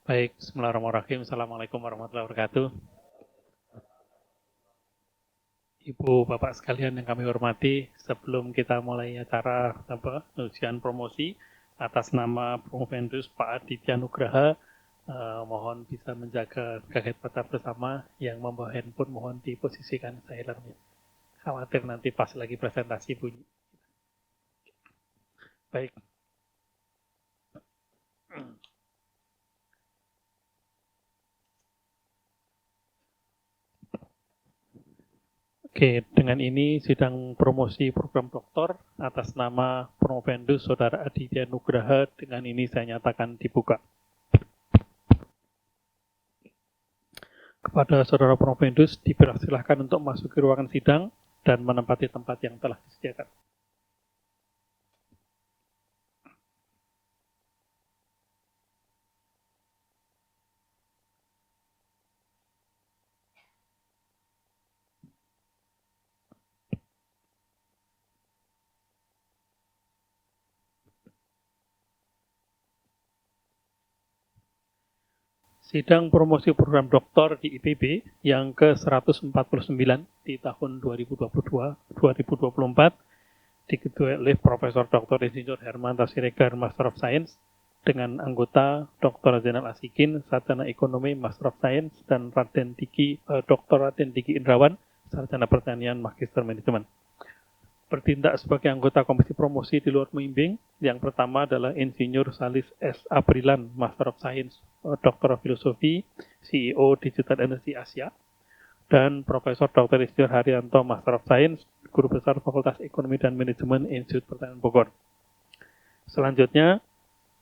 Baik, bismillahirrahmanirrahim. Assalamualaikum warahmatullahi wabarakatuh. Ibu, Bapak sekalian yang kami hormati, sebelum kita mulai acara ujian promosi atas nama Promovendus Pak Aditya Nugraha, mohon bisa menjaga kaget mata bersama. Yang membawa handphone mohon diposisikan silentnya. Khawatir nanti pas lagi presentasi bunyi. Baik. Oke, dengan ini sidang promosi program doktor atas nama Promovendus Saudara Aditya Nugraha dengan ini saya nyatakan dibuka. Kepada Saudara Promovendus dipersilahkan untuk masuk ke ruangan sidang dan menempati tempat yang telah disediakan. Sidang promosi program doktor di IPB yang ke-149 di tahun 2022-2024 diketuai oleh Profesor Dr. Insinyur Hermanto Siregar, Master of Science, dengan anggota Dr. Zainal Asikin, Sarjana Ekonomi, Master of Science, dan Dr. Raden Diki Indrawan, Sarjana Pertanian, Magister Manajemen. Bertindak sebagai anggota Komisi Promosi di luar pembimbing, yang pertama adalah Insinyur Salis S. Aprilan, Master of Science, Dr. Filosofi, CEO Digital Energy Asia, dan Profesor Dr. Insinyur Haryanto, Master of Science, Guru Besar Fakultas Ekonomi dan Manajemen Institut Pertanian Bogor. Selanjutnya,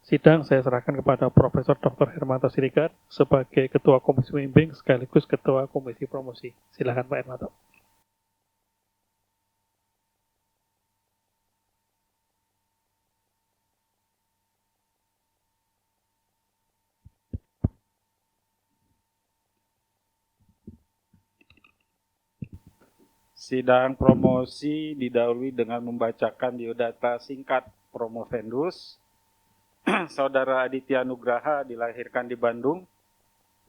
sidang saya serahkan kepada Profesor Dr. Hermanto Siregar sebagai Ketua Komisi Pembimbing sekaligus Ketua Komisi Promosi. Silakan Pak Hermanto. Sidang promosi didahului dengan membacakan biodata singkat Promovendus. Saudara Aditya Nugraha dilahirkan di Bandung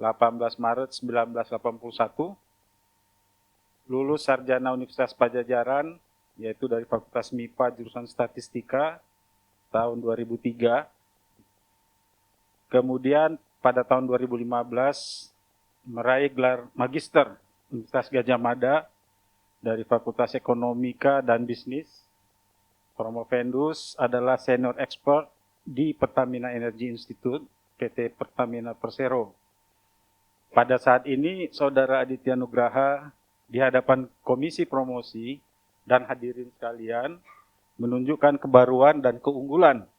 18 Maret 1981. Lulus sarjana Universitas Pajajaran, yaitu dari Fakultas MIPA jurusan Statistika tahun 2003. Kemudian pada tahun 2015 meraih gelar Magister Universitas Gadjah Mada dari Fakultas Ekonomika dan Bisnis. Promovendus adalah senior expert di Pertamina Energy Institute, PT Pertamina Persero. Pada saat ini, Saudara Aditya Nugraha di hadapan Komisi Promosi dan hadirin sekalian menunjukkan kebaruan dan keunggulan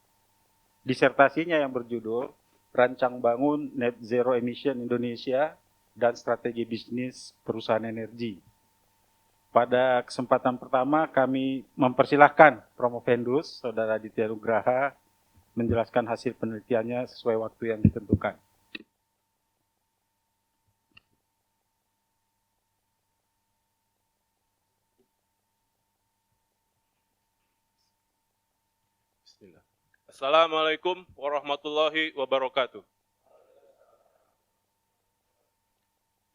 disertasinya yang berjudul Rancang Bangun Net Zero Emission Indonesia dan Strategi Bisnis Perusahaan Energi. Pada kesempatan pertama kami mempersilahkan Promovendus, Saudara Aditya Nugraha, menjelaskan hasil penelitiannya sesuai waktu yang ditentukan. Bismillah. Assalamualaikum warahmatullahi wabarakatuh.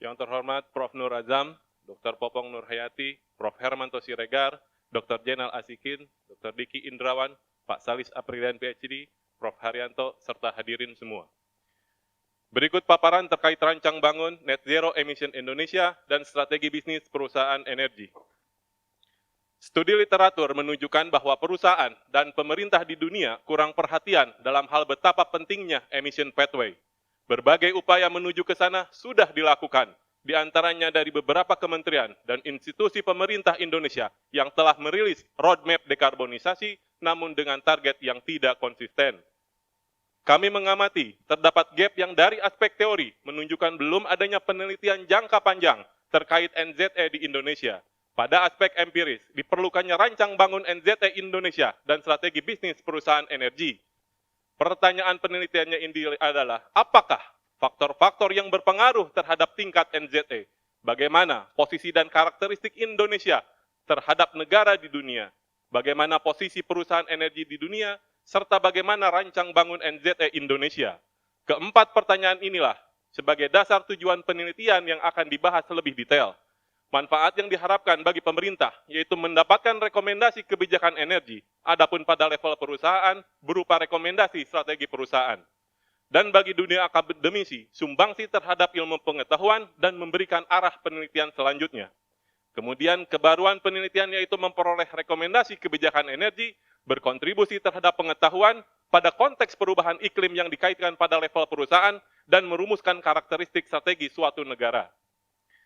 Yang terhormat Prof. Nur Azam, Dr. Popong Nur Hayati, Prof. Hermanto Siregar, Dr. Zainal Asikin, Dr. Diki Indrawan, Pak Salis Aprilian PhD, Prof. Haryanto, serta hadirin semua. Berikut paparan terkait rancang bangun Net Zero Emission Indonesia dan strategi bisnis perusahaan energi. Studi literatur menunjukkan bahwa perusahaan dan pemerintah di dunia kurang perhatian dalam hal betapa pentingnya emission pathway. Berbagai upaya menuju ke sana sudah dilakukan, di antaranya dari beberapa kementerian dan institusi pemerintah Indonesia yang telah merilis roadmap dekarbonisasi namun dengan target yang tidak konsisten. Kami mengamati terdapat gap yang dari aspek teori menunjukkan belum adanya penelitian jangka panjang terkait NZE di Indonesia. Pada aspek empiris, diperlukannya rancang bangun NZE Indonesia dan strategi bisnis perusahaan energi. Pertanyaan penelitiannya ini adalah, apakah faktor-faktor yang berpengaruh terhadap tingkat NZE? Bagaimana posisi dan karakteristik Indonesia terhadap negara di dunia? Bagaimana posisi perusahaan energi di dunia? Serta bagaimana rancang bangun NZE Indonesia? Keempat pertanyaan inilah sebagai dasar tujuan penelitian yang akan dibahas lebih detail. Manfaat yang diharapkan bagi pemerintah, yaitu mendapatkan rekomendasi kebijakan energi, adapun pada level perusahaan, berupa rekomendasi strategi perusahaan. Dan bagi dunia akademisi, sumbangsi terhadap ilmu pengetahuan dan memberikan arah penelitian selanjutnya. Kemudian kebaruan penelitian yaitu memperoleh rekomendasi kebijakan energi, berkontribusi terhadap pengetahuan pada konteks perubahan iklim yang dikaitkan pada level perusahaan, dan merumuskan karakteristik strategi suatu negara.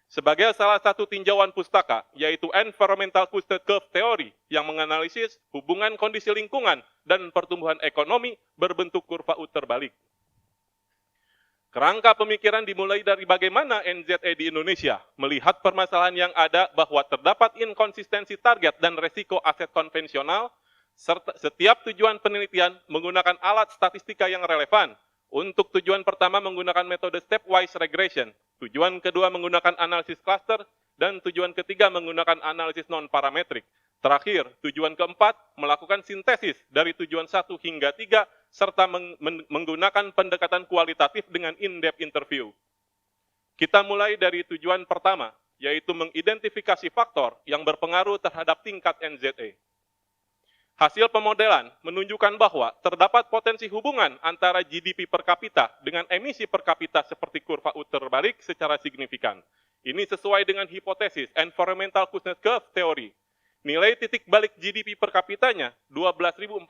Sebagai salah satu tinjauan pustaka, yaitu Environmental Costed Curve Theory, yang menganalisis hubungan kondisi lingkungan dan pertumbuhan ekonomi berbentuk kurva U terbalik. Kerangka pemikiran dimulai dari bagaimana NZE di Indonesia melihat permasalahan yang ada bahwa terdapat inkonsistensi target dan resiko aset konvensional, serta setiap tujuan penelitian menggunakan alat statistika yang relevan. Untuk tujuan pertama menggunakan metode stepwise regression, tujuan kedua menggunakan analisis cluster, dan tujuan ketiga menggunakan analisis non-parametrik. Terakhir, tujuan keempat melakukan sintesis dari tujuan 1 hingga 3, serta menggunakan pendekatan kualitatif dengan in-depth interview. Kita mulai dari tujuan pertama, yaitu mengidentifikasi faktor yang berpengaruh terhadap tingkat NZE. Hasil pemodelan menunjukkan bahwa terdapat potensi hubungan antara GDP per kapita dengan emisi per kapita seperti kurva U terbalik secara signifikan. Ini sesuai dengan hipotesis Environmental Costed Curve Theory. Nilai titik balik GDP per kapitanya 12.440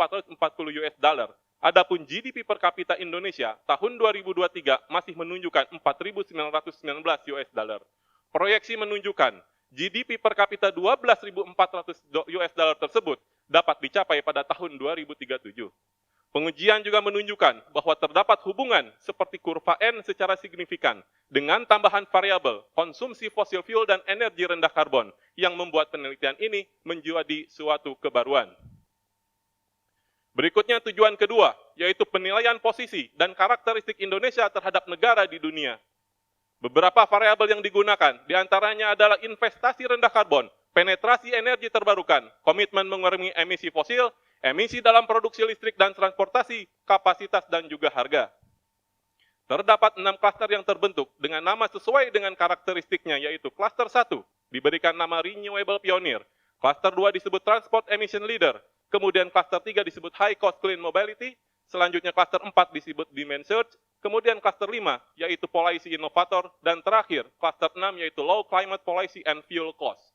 US dollar. Adapun GDP per kapita Indonesia tahun 2023 masih menunjukkan 4.919 US dollar. Proyeksi menunjukkan GDP per kapita 12.400 US dollar tersebut dapat dicapai pada tahun 2037. Pengujian juga menunjukkan bahwa terdapat hubungan seperti kurva N secara signifikan dengan tambahan variabel konsumsi fosil fuel dan energi rendah karbon yang membuat penelitian ini menjadi suatu kebaruan. Berikutnya tujuan kedua, yaitu penilaian posisi dan karakteristik Indonesia terhadap negara di dunia. Beberapa variabel yang digunakan, diantaranya adalah investasi rendah karbon, penetrasi energi terbarukan, komitmen mengurangi emisi fosil, emisi dalam produksi listrik dan transportasi, kapasitas dan juga harga. Terdapat 6 klaster yang terbentuk dengan nama sesuai dengan karakteristiknya, yaitu klaster 1 diberikan nama Renewable Pioneer, klaster 2 disebut Transport Emission Leader, kemudian klaster 3 disebut High Cost Clean Mobility, selanjutnya klaster 4 disebut Demand Surge, kemudian klaster 5 yaitu Policy Innovator, dan terakhir klaster 6 yaitu Low Climate Policy and Fuel Cost.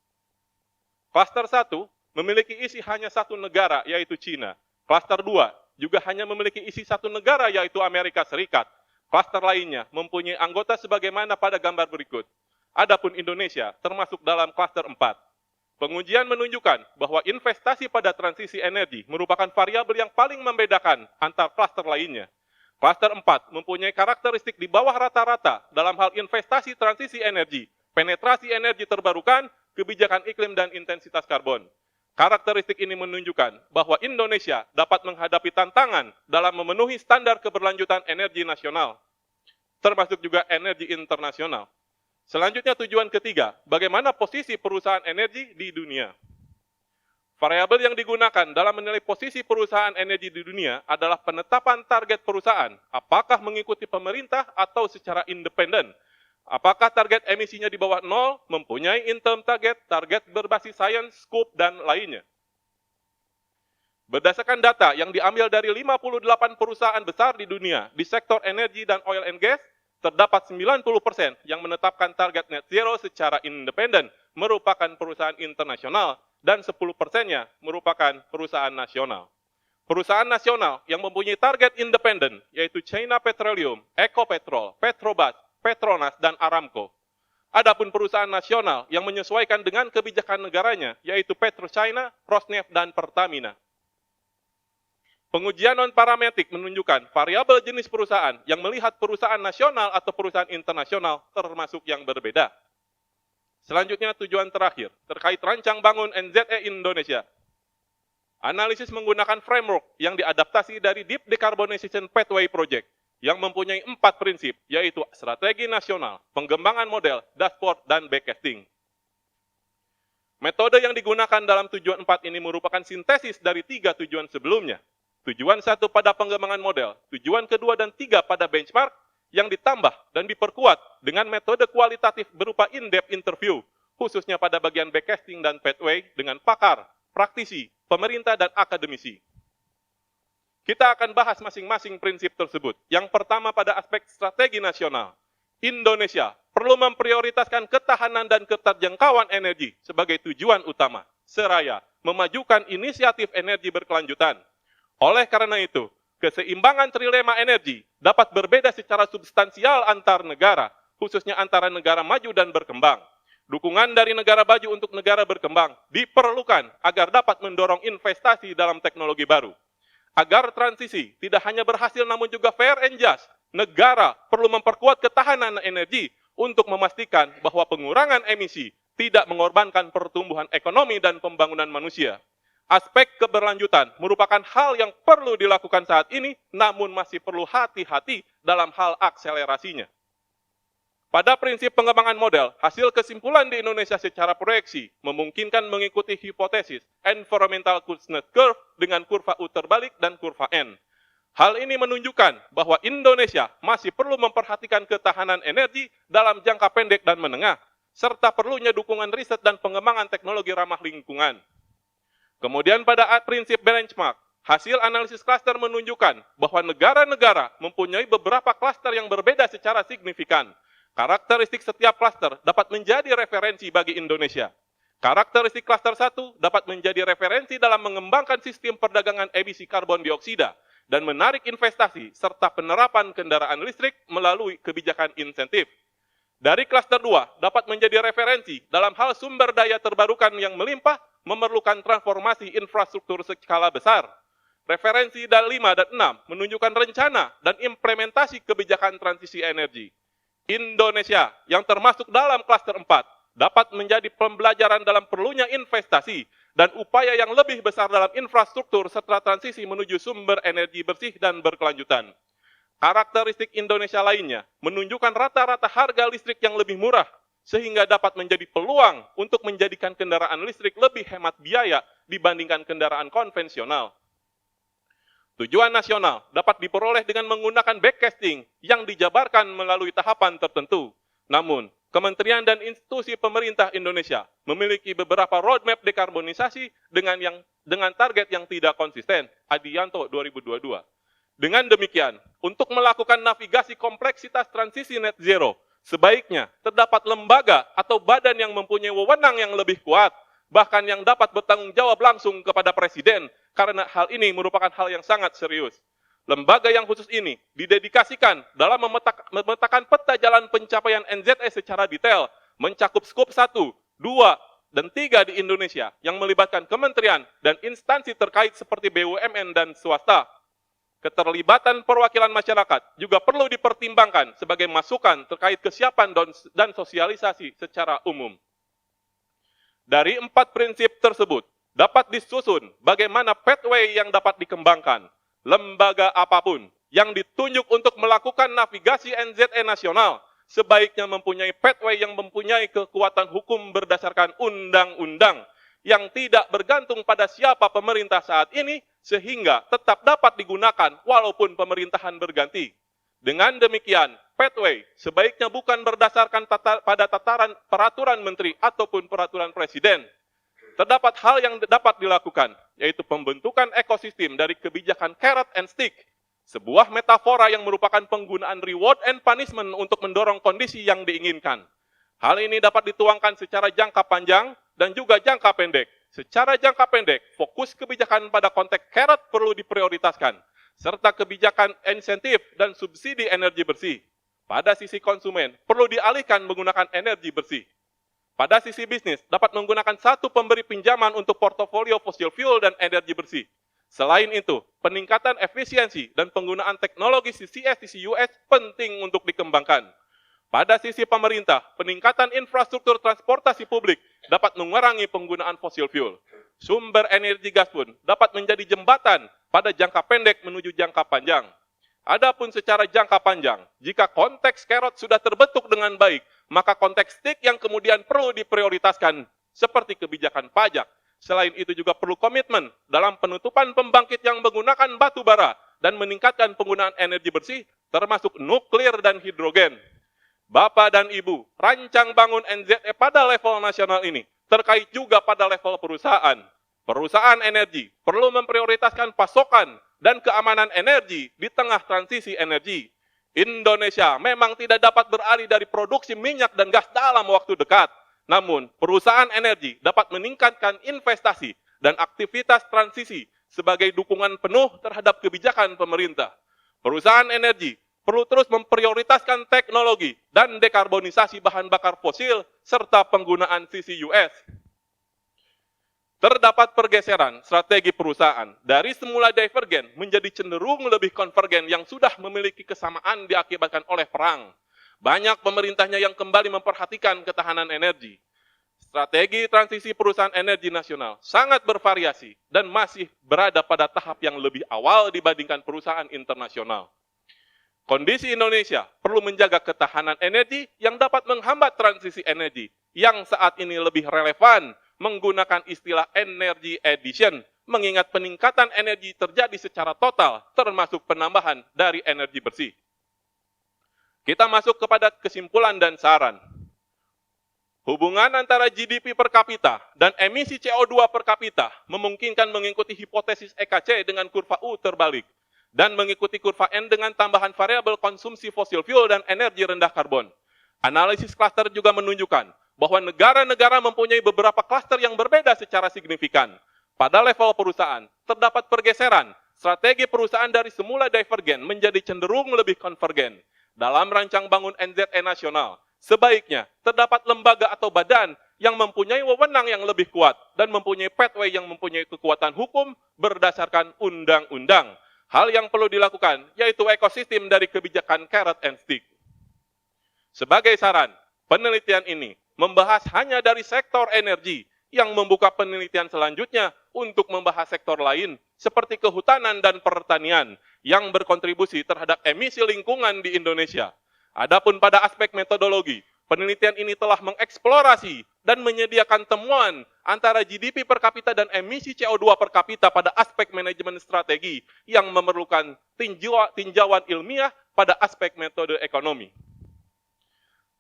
Klaster 1 memiliki isi hanya satu negara, yaitu China. Klaster 2 juga hanya memiliki isi satu negara, yaitu Amerika Serikat. Klaster lainnya mempunyai anggota sebagaimana pada gambar berikut. Adapun Indonesia termasuk dalam klaster 4. Pengujian menunjukkan bahwa investasi pada transisi energi merupakan variabel yang paling membedakan antar klaster lainnya. Klaster 4 mempunyai karakteristik di bawah rata-rata dalam hal investasi transisi energi, penetrasi energi terbarukan, kebijakan iklim, dan intensitas karbon. Karakteristik ini menunjukkan bahwa Indonesia dapat menghadapi tantangan dalam memenuhi standar keberlanjutan energi nasional, termasuk juga energi internasional. Selanjutnya tujuan ketiga, bagaimana posisi perusahaan energi di dunia. Variabel yang digunakan dalam menilai posisi perusahaan energi di dunia adalah penetapan target perusahaan, apakah mengikuti pemerintah atau secara independen. Apakah target emisinya di bawah 0, mempunyai interim target, target berbasis sains, scope, dan lainnya. Berdasarkan data yang diambil dari 58 perusahaan besar di dunia di sektor energi dan oil and gas, terdapat 90% yang menetapkan target net zero secara independen merupakan perusahaan internasional dan 10%-nya merupakan perusahaan nasional. Perusahaan nasional yang mempunyai target independen yaitu China Petroleum, Ecopetrol, Petrobras, Petronas, dan Aramco. Adapun perusahaan nasional yang menyesuaikan dengan kebijakan negaranya, yaitu PetroChina, Rosneft, dan Pertamina. Pengujian non-parametrik menunjukkan variabel jenis perusahaan yang melihat perusahaan nasional atau perusahaan internasional termasuk yang berbeda. Selanjutnya tujuan terakhir, terkait rancang bangun NZE Indonesia. Analisis menggunakan framework yang diadaptasi dari Deep Decarbonization Pathway Project, yang mempunyai 4 prinsip, yaitu strategi nasional, pengembangan model, dashboard, dan backcasting. Metode yang digunakan dalam tujuan 4 ini merupakan sintesis dari 3 tujuan sebelumnya. Tujuan 1 pada pengembangan model, tujuan kedua dan 3 pada benchmark, yang ditambah dan diperkuat dengan metode kualitatif berupa in-depth interview, khususnya pada bagian backcasting dan pathway dengan pakar, praktisi, pemerintah, dan akademisi. Kita akan bahas masing-masing prinsip tersebut. Yang pertama pada aspek strategi nasional. Indonesia perlu memprioritaskan ketahanan dan keterjangkauan energi sebagai tujuan utama, seraya memajukan inisiatif energi berkelanjutan. Oleh karena itu, keseimbangan trilema energi dapat berbeda secara substansial antar negara, khususnya antara negara maju dan berkembang. Dukungan dari negara maju untuk negara berkembang diperlukan agar dapat mendorong investasi dalam teknologi baru. Agar transisi tidak hanya berhasil namun juga fair and just, negara perlu memperkuat ketahanan energi untuk memastikan bahwa pengurangan emisi tidak mengorbankan pertumbuhan ekonomi dan pembangunan manusia. Aspek keberlanjutan merupakan hal yang perlu dilakukan saat ini, namun masih perlu hati-hati dalam hal akselerasinya. Pada prinsip pengembangan model, hasil kesimpulan di Indonesia secara proyeksi memungkinkan mengikuti hipotesis environmental Kuznets curve dengan kurva U terbalik dan kurva N. Hal ini menunjukkan bahwa Indonesia masih perlu memperhatikan ketahanan energi dalam jangka pendek dan menengah, serta perlunya dukungan riset dan pengembangan teknologi ramah lingkungan. Kemudian pada prinsip benchmark, hasil analisis klaster menunjukkan bahwa negara-negara mempunyai beberapa klaster yang berbeda secara signifikan. Karakteristik setiap klaster dapat menjadi referensi bagi Indonesia. Karakteristik klaster 1 dapat menjadi referensi dalam mengembangkan sistem perdagangan emisi karbon dioksida dan menarik investasi serta penerapan kendaraan listrik melalui kebijakan insentif. Dari klaster 2 dapat menjadi referensi dalam hal sumber daya terbarukan yang melimpah memerlukan transformasi infrastruktur skala besar. Referensi dari 5 dan 6 menunjukkan rencana dan implementasi kebijakan transisi energi. Indonesia yang termasuk dalam klaster 4 dapat menjadi pembelajaran dalam perlunya investasi dan upaya yang lebih besar dalam infrastruktur serta transisi menuju sumber energi bersih dan berkelanjutan. Karakteristik Indonesia lainnya menunjukkan rata-rata harga listrik yang lebih murah, sehingga dapat menjadi peluang untuk menjadikan kendaraan listrik lebih hemat biaya dibandingkan kendaraan konvensional. Tujuan nasional dapat diperoleh dengan menggunakan backcasting yang dijabarkan melalui tahapan tertentu. Namun, kementerian dan institusi pemerintah Indonesia memiliki beberapa roadmap dekarbonisasi dengan target yang tidak konsisten, Adianto 2022. Dengan demikian, untuk melakukan navigasi kompleksitas transisi net zero, sebaiknya terdapat lembaga atau badan yang mempunyai wewenang yang lebih kuat, bahkan yang dapat bertanggung jawab langsung kepada Presiden, karena hal ini merupakan hal yang sangat serius. Lembaga yang khusus ini didedikasikan dalam memetakan peta jalan pencapaian NZE secara detail, mencakup skop 1, 2, dan 3 di Indonesia, yang melibatkan kementerian dan instansi terkait seperti BUMN dan swasta. Keterlibatan perwakilan masyarakat juga perlu dipertimbangkan sebagai masukan terkait kesiapan dan sosialisasi secara umum. Dari 4 prinsip tersebut, dapat disusun bagaimana pathway yang dapat dikembangkan. Lembaga apapun yang ditunjuk untuk melakukan navigasi NZE nasional sebaiknya mempunyai pathway yang mempunyai kekuatan hukum berdasarkan undang-undang yang tidak bergantung pada siapa pemerintah saat ini, sehingga tetap dapat digunakan walaupun pemerintahan berganti. Dengan demikian, pathway sebaiknya bukan berdasarkan pada tataran peraturan menteri ataupun peraturan presiden. Terdapat hal yang dapat dilakukan, yaitu pembentukan ekosistem dari kebijakan carrot and stick, sebuah metafora yang merupakan penggunaan reward and punishment untuk mendorong kondisi yang diinginkan. Hal ini dapat dituangkan secara jangka panjang dan juga jangka pendek. Secara jangka pendek, fokus kebijakan pada konteks carrot perlu diprioritaskan, serta kebijakan insentif dan subsidi energi bersih. Pada sisi konsumen, perlu dialihkan menggunakan energi bersih. Pada sisi bisnis, dapat menggunakan satu pemberi pinjaman untuk portofolio fossil fuel dan energi bersih. Selain itu, peningkatan efisiensi dan penggunaan teknologi CCS di CCUS penting untuk dikembangkan. Pada sisi pemerintah, peningkatan infrastruktur transportasi publik dapat mengurangi penggunaan fossil fuel. Sumber energi gas pun dapat menjadi jembatan pada jangka pendek menuju jangka panjang. Adapun secara jangka panjang, jika konteks carrot sudah terbentuk dengan baik, maka konteks stick yang kemudian perlu diprioritaskan, seperti kebijakan pajak, Selain itu juga perlu komitmen dalam penutupan pembangkit yang menggunakan batu bara dan meningkatkan penggunaan energi bersih, termasuk nuklir dan hidrogen. Bapak dan Ibu, rancang bangun NZE pada level nasional ini terkait juga pada level perusahaan. Perusahaan energi perlu memprioritaskan pasokan dan keamanan energi di tengah transisi energi. Indonesia memang tidak dapat beralih dari produksi minyak dan gas dalam waktu dekat. Namun, perusahaan energi dapat meningkatkan investasi dan aktivitas transisi sebagai dukungan penuh terhadap kebijakan pemerintah. Perusahaan energi perlu terus memprioritaskan teknologi dan dekarbonisasi bahan bakar fosil serta penggunaan CCUS. Terdapat pergeseran strategi perusahaan dari semula divergen menjadi cenderung lebih konvergen yang sudah memiliki kesamaan diakibatkan oleh perang. Banyak pemerintahnya yang kembali memperhatikan ketahanan energi. Strategi transisi perusahaan energi nasional sangat bervariasi dan masih berada pada tahap yang lebih awal dibandingkan perusahaan internasional. Kondisi Indonesia perlu menjaga ketahanan energi yang dapat menghambat transisi energi yang saat ini lebih relevan menggunakan istilah energy addition, mengingat peningkatan energi terjadi secara total, termasuk penambahan dari energi bersih. Kita masuk kepada kesimpulan dan saran. Hubungan antara GDP per kapita dan emisi CO2 per kapita memungkinkan mengikuti hipotesis EKC dengan kurva U terbalik, dan mengikuti kurva N dengan tambahan variabel konsumsi fosil fuel dan energi rendah karbon. Analisis klaster juga menunjukkan bahwa negara-negara mempunyai beberapa klaster yang berbeda secara signifikan. Pada level perusahaan, terdapat pergeseran strategi perusahaan dari semula divergen menjadi cenderung lebih konvergen. Dalam rancang bangun NZE nasional, sebaiknya terdapat lembaga atau badan yang mempunyai wewenang yang lebih kuat dan mempunyai pathway yang mempunyai kekuatan hukum berdasarkan undang-undang. Hal yang perlu dilakukan yaitu ekosistem dari kebijakan carrot and stick. Sebagai saran, penelitian ini membahas hanya dari sektor energi yang membuka penelitian selanjutnya untuk membahas sektor lain seperti kehutanan dan pertanian yang berkontribusi terhadap emisi lingkungan di Indonesia. Adapun pada aspek metodologi, penelitian ini telah mengeksplorasi dan menyediakan temuan antara GDP per kapita dan emisi CO2 per kapita pada aspek manajemen strategi yang memerlukan tinjauan ilmiah pada aspek metode ekonomi.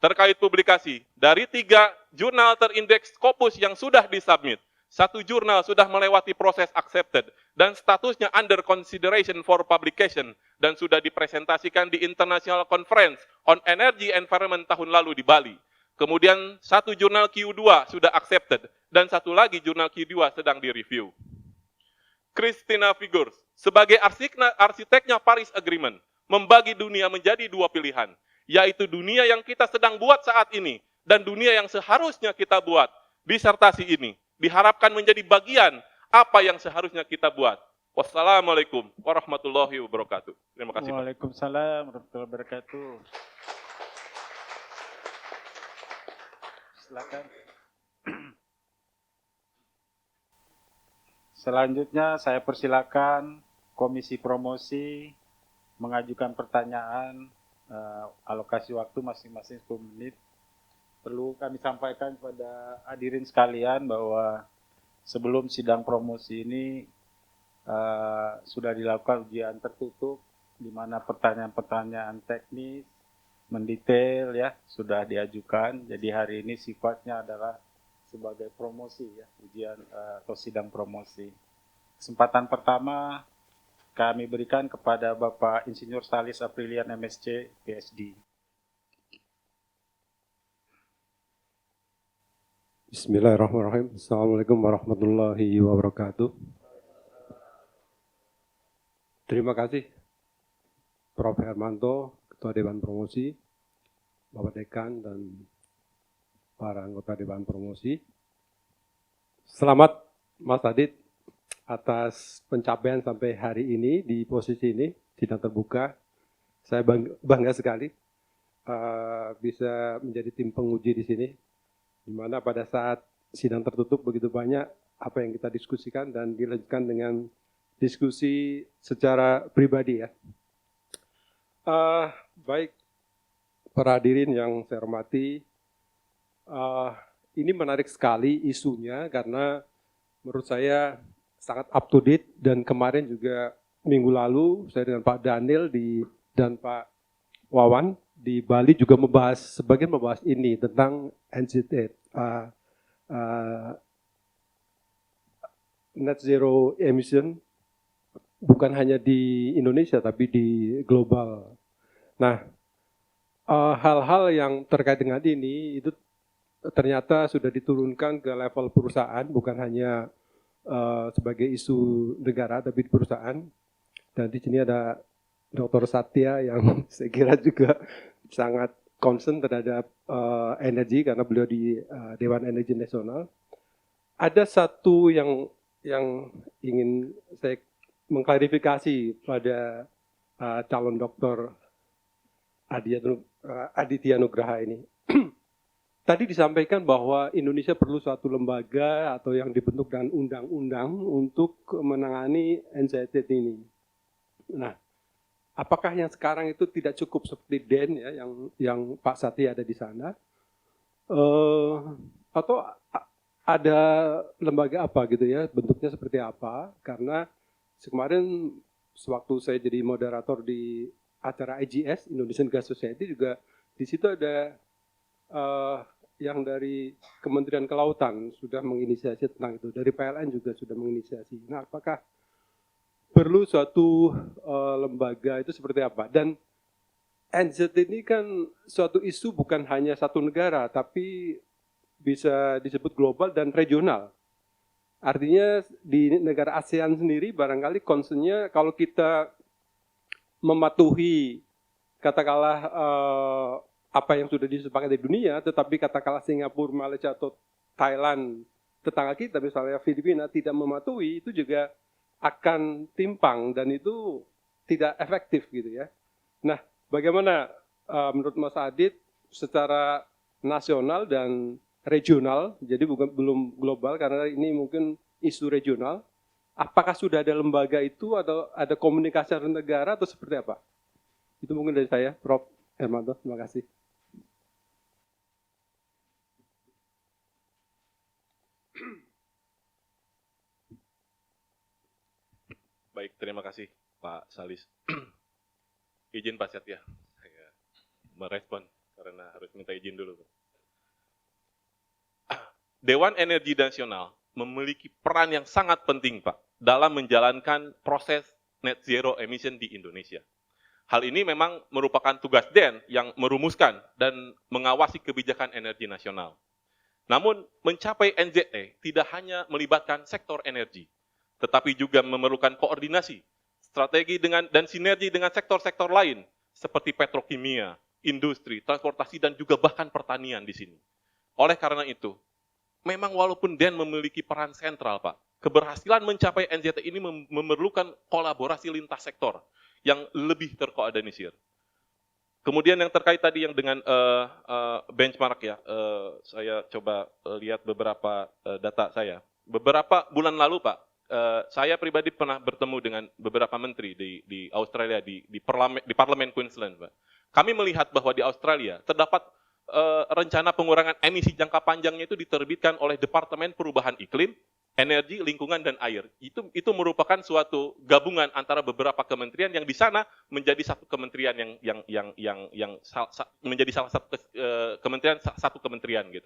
Terkait publikasi, dari 3 jurnal terindeks Scopus yang sudah disubmit, 1 jurnal sudah melewati proses accepted dan statusnya under consideration for publication dan sudah dipresentasikan di International Conference on Energy Environment tahun lalu di Bali. Kemudian 1 jurnal Q2 sudah accepted dan 1 lagi jurnal Q2 sedang direview. Christina Figures, sebagai arsiteknya Paris Agreement, membagi dunia menjadi 2 pilihan, yaitu dunia yang kita sedang buat saat ini dan dunia yang seharusnya kita buat. Disertasi ini diharapkan menjadi bagian apa yang seharusnya kita buat. Wassalamualaikum warahmatullahi wabarakatuh. Terima kasih. Waalaikumsalam warahmatullahi wabarakatuh. Silakan. Selanjutnya saya persilakan Komisi Promosi mengajukan pertanyaan. Alokasi waktu masing-masing 10 menit. Perlu kami sampaikan kepada hadirin sekalian bahwa sebelum sidang promosi ini sudah dilakukan ujian tertutup di mana pertanyaan-pertanyaan teknis mendetail ya sudah diajukan. Jadi hari ini sifatnya adalah sebagai promosi ya, ujian atau sidang promosi. Kesempatan pertama kami berikan kepada Bapak Insinyur Salis Aprilian MSc, PhD. Bismillahirrahmanirrahim. Assalamualaikum warahmatullahi wabarakatuh. Terima kasih Prof. Hermanto, Ketua Dewan Promosi, Bapak Dekan, dan para anggota Dewan Promosi. Selamat Mas Adit atas pencapaian sampai hari ini di posisi ini, sidang terbuka. Saya bangga sekali bisa menjadi tim penguji di sini, di mana pada saat sidang tertutup begitu banyak apa yang kita diskusikan dan dilanjutkan dengan diskusi secara pribadi ya. Baik para hadirin yang saya hormati, ini menarik sekali isunya karena menurut saya sangat up to date, dan kemarin juga minggu lalu saya dengan Pak Daniel dan Pak Wawan di Bali juga membahas ini tentang NZT, net zero emission, bukan hanya di Indonesia tapi di global. Nah, hal-hal yang terkait dengan ini itu ternyata sudah diturunkan ke level perusahaan, bukan hanya sebagai isu negara tapi di perusahaan. Dan di sini ada Dr. Satya yang saya kira juga sangat concern terhadap energi karena beliau di Dewan Energi Nasional. Ada satu yang ingin saya mengklarifikasi pada calon dokter Aditya Nugraha ini. Tadi disampaikan bahwa Indonesia perlu suatu lembaga atau yang dibentuk dengan undang-undang untuk menangani NZT ini. Nah, apakah yang sekarang itu tidak cukup seperti DEN ya, yang Pak Satya ada di sana, atau ada lembaga apa gitu ya, bentuknya seperti apa? Karena kemarin sewaktu saya jadi moderator di acara IGS, Indonesian Gas Society, juga di situ ada yang dari Kementerian Kelautan sudah menginisiasi tentang itu, dari PLN juga sudah menginisiasi. Nah, apakah perlu suatu lembaga itu seperti apa? Dan NZT ini kan suatu isu bukan hanya satu negara, tapi bisa disebut global dan regional. Artinya di negara ASEAN sendiri barangkali concernnya kalau kita mematuhi katakanlah apa yang sudah disepakati di dunia, tetapi katakanlah Singapura, Malaysia atau Thailand, tetangga kita misalnya Filipina tidak mematuhi, itu juga akan timpang dan itu tidak efektif gitu ya. Nah, bagaimana menurut Mas Adit secara nasional dan regional, jadi belum global karena ini mungkin isu regional, apakah sudah ada lembaga itu atau ada komunikasi antar negara atau seperti apa? Itu mungkin dari saya, Prof. Hermanto, terima kasih. Baik, terima kasih Pak Salis. Izin Pak Satya, saya merespon karena harus minta izin dulu. Dewan Energi Nasional memiliki peran yang sangat penting Pak dalam menjalankan proses net zero emission di Indonesia. Hal ini memang merupakan tugas DEN yang merumuskan dan mengawasi kebijakan energi nasional. Namun mencapai NZE tidak hanya melibatkan sektor energi, tetapi juga memerlukan koordinasi, strategi dan sinergi dengan sektor-sektor lain seperti petrokimia, industri, transportasi, dan juga bahkan pertanian di sini. Oleh karena itu, memang walaupun DEN memiliki peran sentral, Pak, keberhasilan mencapai NZE ini memerlukan kolaborasi lintas sektor yang lebih terkoordinir. Kemudian yang terkait tadi yang dengan benchmark ya, saya coba lihat beberapa data saya. Beberapa bulan lalu Pak, saya pribadi pernah bertemu dengan beberapa menteri di Australia, di Parlemen Queensland Pak. Kami melihat bahwa di Australia terdapat rencana pengurangan emisi jangka panjangnya itu diterbitkan oleh Departemen Perubahan Iklim, Energi, Lingkungan, dan Air. Itu merupakan suatu gabungan antara beberapa kementerian yang di sana menjadi satu kementerian menjadi salah satu kementerian satu kementerian gitu.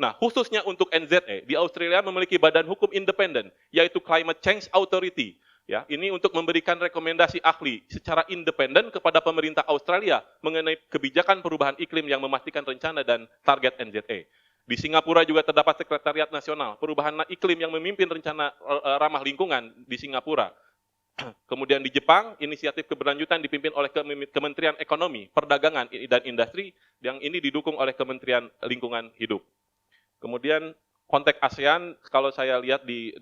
Nah, khususnya untuk NZE di Australia memiliki badan hukum independen yaitu Climate Change Authority. Ya, ini untuk memberikan rekomendasi ahli secara independen kepada pemerintah Australia mengenai kebijakan perubahan iklim yang memastikan rencana dan target NZE. Di Singapura juga terdapat Sekretariat Nasional Perubahan Iklim yang memimpin rencana ramah lingkungan di Singapura. Kemudian di Jepang, inisiatif keberlanjutan dipimpin oleh Kementerian Ekonomi, Perdagangan, dan Industri, yang ini didukung oleh Kementerian Lingkungan Hidup. Kemudian konteks ASEAN, kalau saya lihat di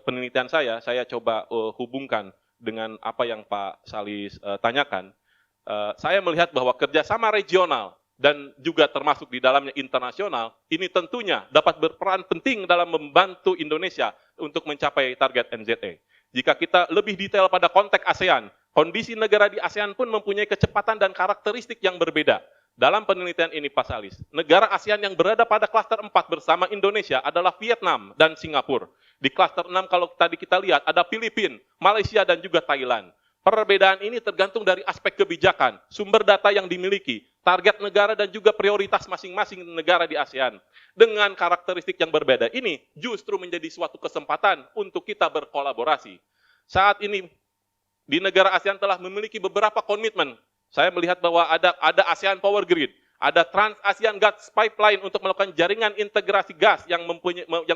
penelitian saya coba hubungkan dengan apa yang Pak Salis tanyakan. Saya melihat bahwa kerjasama regional dan juga termasuk di dalamnya internasional, ini tentunya dapat berperan penting dalam membantu Indonesia untuk mencapai target NZE. Jika kita lebih detail pada konteks ASEAN, kondisi negara di ASEAN pun mempunyai kecepatan dan karakteristik yang berbeda. Dalam penelitian ini Pak Salis, negara ASEAN yang berada pada klaster 4 bersama Indonesia adalah Vietnam dan Singapura. Di klaster 6 kalau tadi kita lihat ada Filipina, Malaysia dan juga Thailand. Perbedaan ini tergantung dari aspek kebijakan, sumber data yang dimiliki, target negara dan juga prioritas masing-masing negara di ASEAN. Dengan karakteristik yang berbeda ini justru menjadi suatu kesempatan untuk kita berkolaborasi. Saat ini di negara ASEAN telah memiliki beberapa komitmen. Saya melihat bahwa ada ASEAN Power Grid, ada Trans-ASEAN Gas Pipeline untuk melakukan jaringan integrasi gas yang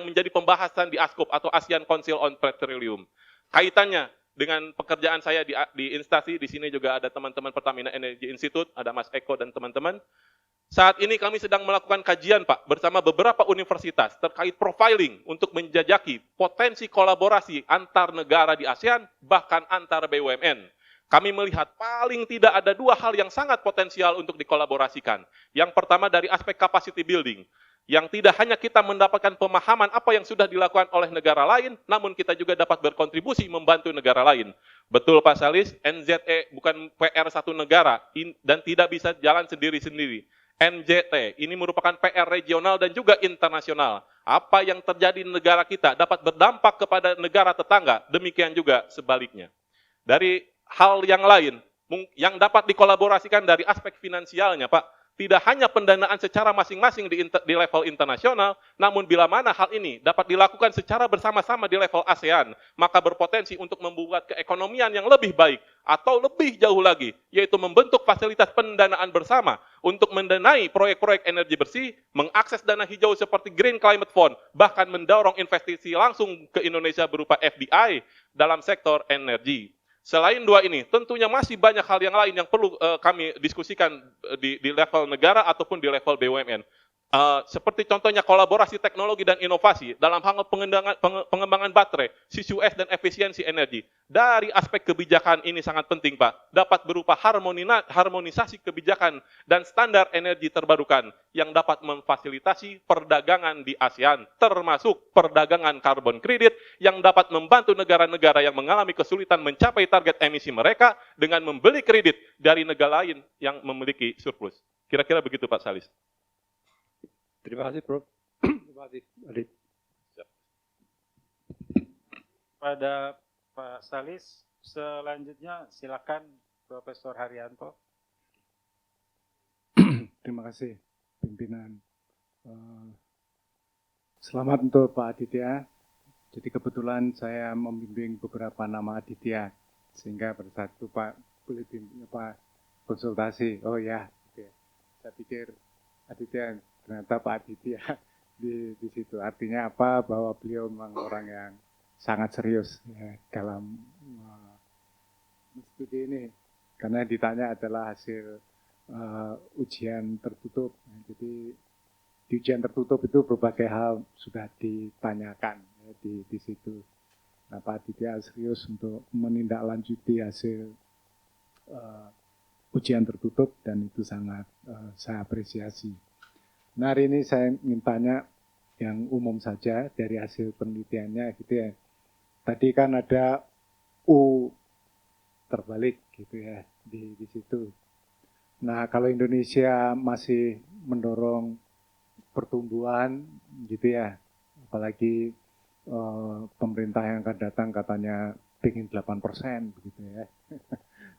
menjadi pembahasan di ASCOP atau ASEAN Council on Petroleum. Kaitannya dengan pekerjaan saya di instansi, di sini juga ada teman-teman Pertamina Energy Institute, ada Mas Eko dan teman-teman. Saat ini kami sedang melakukan kajian Pak, bersama beberapa universitas terkait profiling untuk menjajaki potensi kolaborasi antar negara di ASEAN, bahkan antar BUMN. Kami melihat paling tidak ada dua hal yang sangat potensial untuk dikolaborasikan. Yang pertama dari aspek capacity building, yang tidak hanya kita mendapatkan pemahaman apa yang sudah dilakukan oleh negara lain, namun kita juga dapat berkontribusi membantu negara lain. Betul Pak Salis, NZE bukan PR satu negara dan tidak bisa jalan sendiri-sendiri. NJT ini merupakan PR regional dan juga internasional. Apa yang terjadi di negara kita dapat berdampak kepada negara tetangga, demikian juga sebaliknya. Dari hal yang lain yang dapat dikolaborasikan dari aspek finansialnya Pak, tidak hanya pendanaan secara masing-masing di level internasional, namun bila mana hal ini dapat dilakukan secara bersama-sama di level ASEAN, maka berpotensi untuk membuat keekonomian yang lebih baik, atau lebih jauh lagi, yaitu membentuk fasilitas pendanaan bersama untuk mendanai proyek-proyek energi bersih, mengakses dana hijau seperti Green Climate Fund, bahkan mendorong investasi langsung ke Indonesia berupa FDI dalam sektor energi. Selain dua ini, tentunya masih banyak hal yang lain yang perlu kami diskusikan di level negara ataupun di level BUMN. Seperti contohnya kolaborasi teknologi dan inovasi dalam hal pengembangan baterai, CCUS dan efisiensi energi. Dari aspek kebijakan ini sangat penting Pak, dapat berupa harmonisasi kebijakan dan standar energi terbarukan yang dapat memfasilitasi perdagangan di ASEAN, termasuk perdagangan karbon kredit yang dapat membantu negara-negara yang mengalami kesulitan mencapai target emisi mereka dengan membeli kredit dari negara lain yang memiliki surplus. Kira-kira begitu Pak Salis. Terima kasih, Prof. Terima kasih, Adit. Pada Pak Salis, selanjutnya silakan Profesor Haryanto. Terima kasih, pimpinan. Selamat untuk Pak Aditya. Jadi kebetulan saya membimbing beberapa nama Aditya, sehingga pada saat itu Pak boleh bimbing Pak konsultasi. Oh ya, oke. Saya pikir Aditya, ternyata Pak Aditya di situ. Artinya apa? Bahwa beliau memang orang yang sangat serius ya, dalam studi ini. Karena ditanya adalah hasil ujian tertutup. Jadi di ujian tertutup itu berbagai hal sudah ditanyakan ya, di situ. Nah, Pak Aditya serius untuk menindaklanjuti hasil ujian tertutup dan itu sangat saya apresiasi. Nah, hari ini saya ingin tanya yang umum saja dari hasil penelitiannya gitu ya. Tadi kan ada U terbalik gitu ya di situ. Nah, kalau Indonesia masih mendorong pertumbuhan gitu ya, apalagi pemerintah yang akan datang katanya ingin 8% begitu ya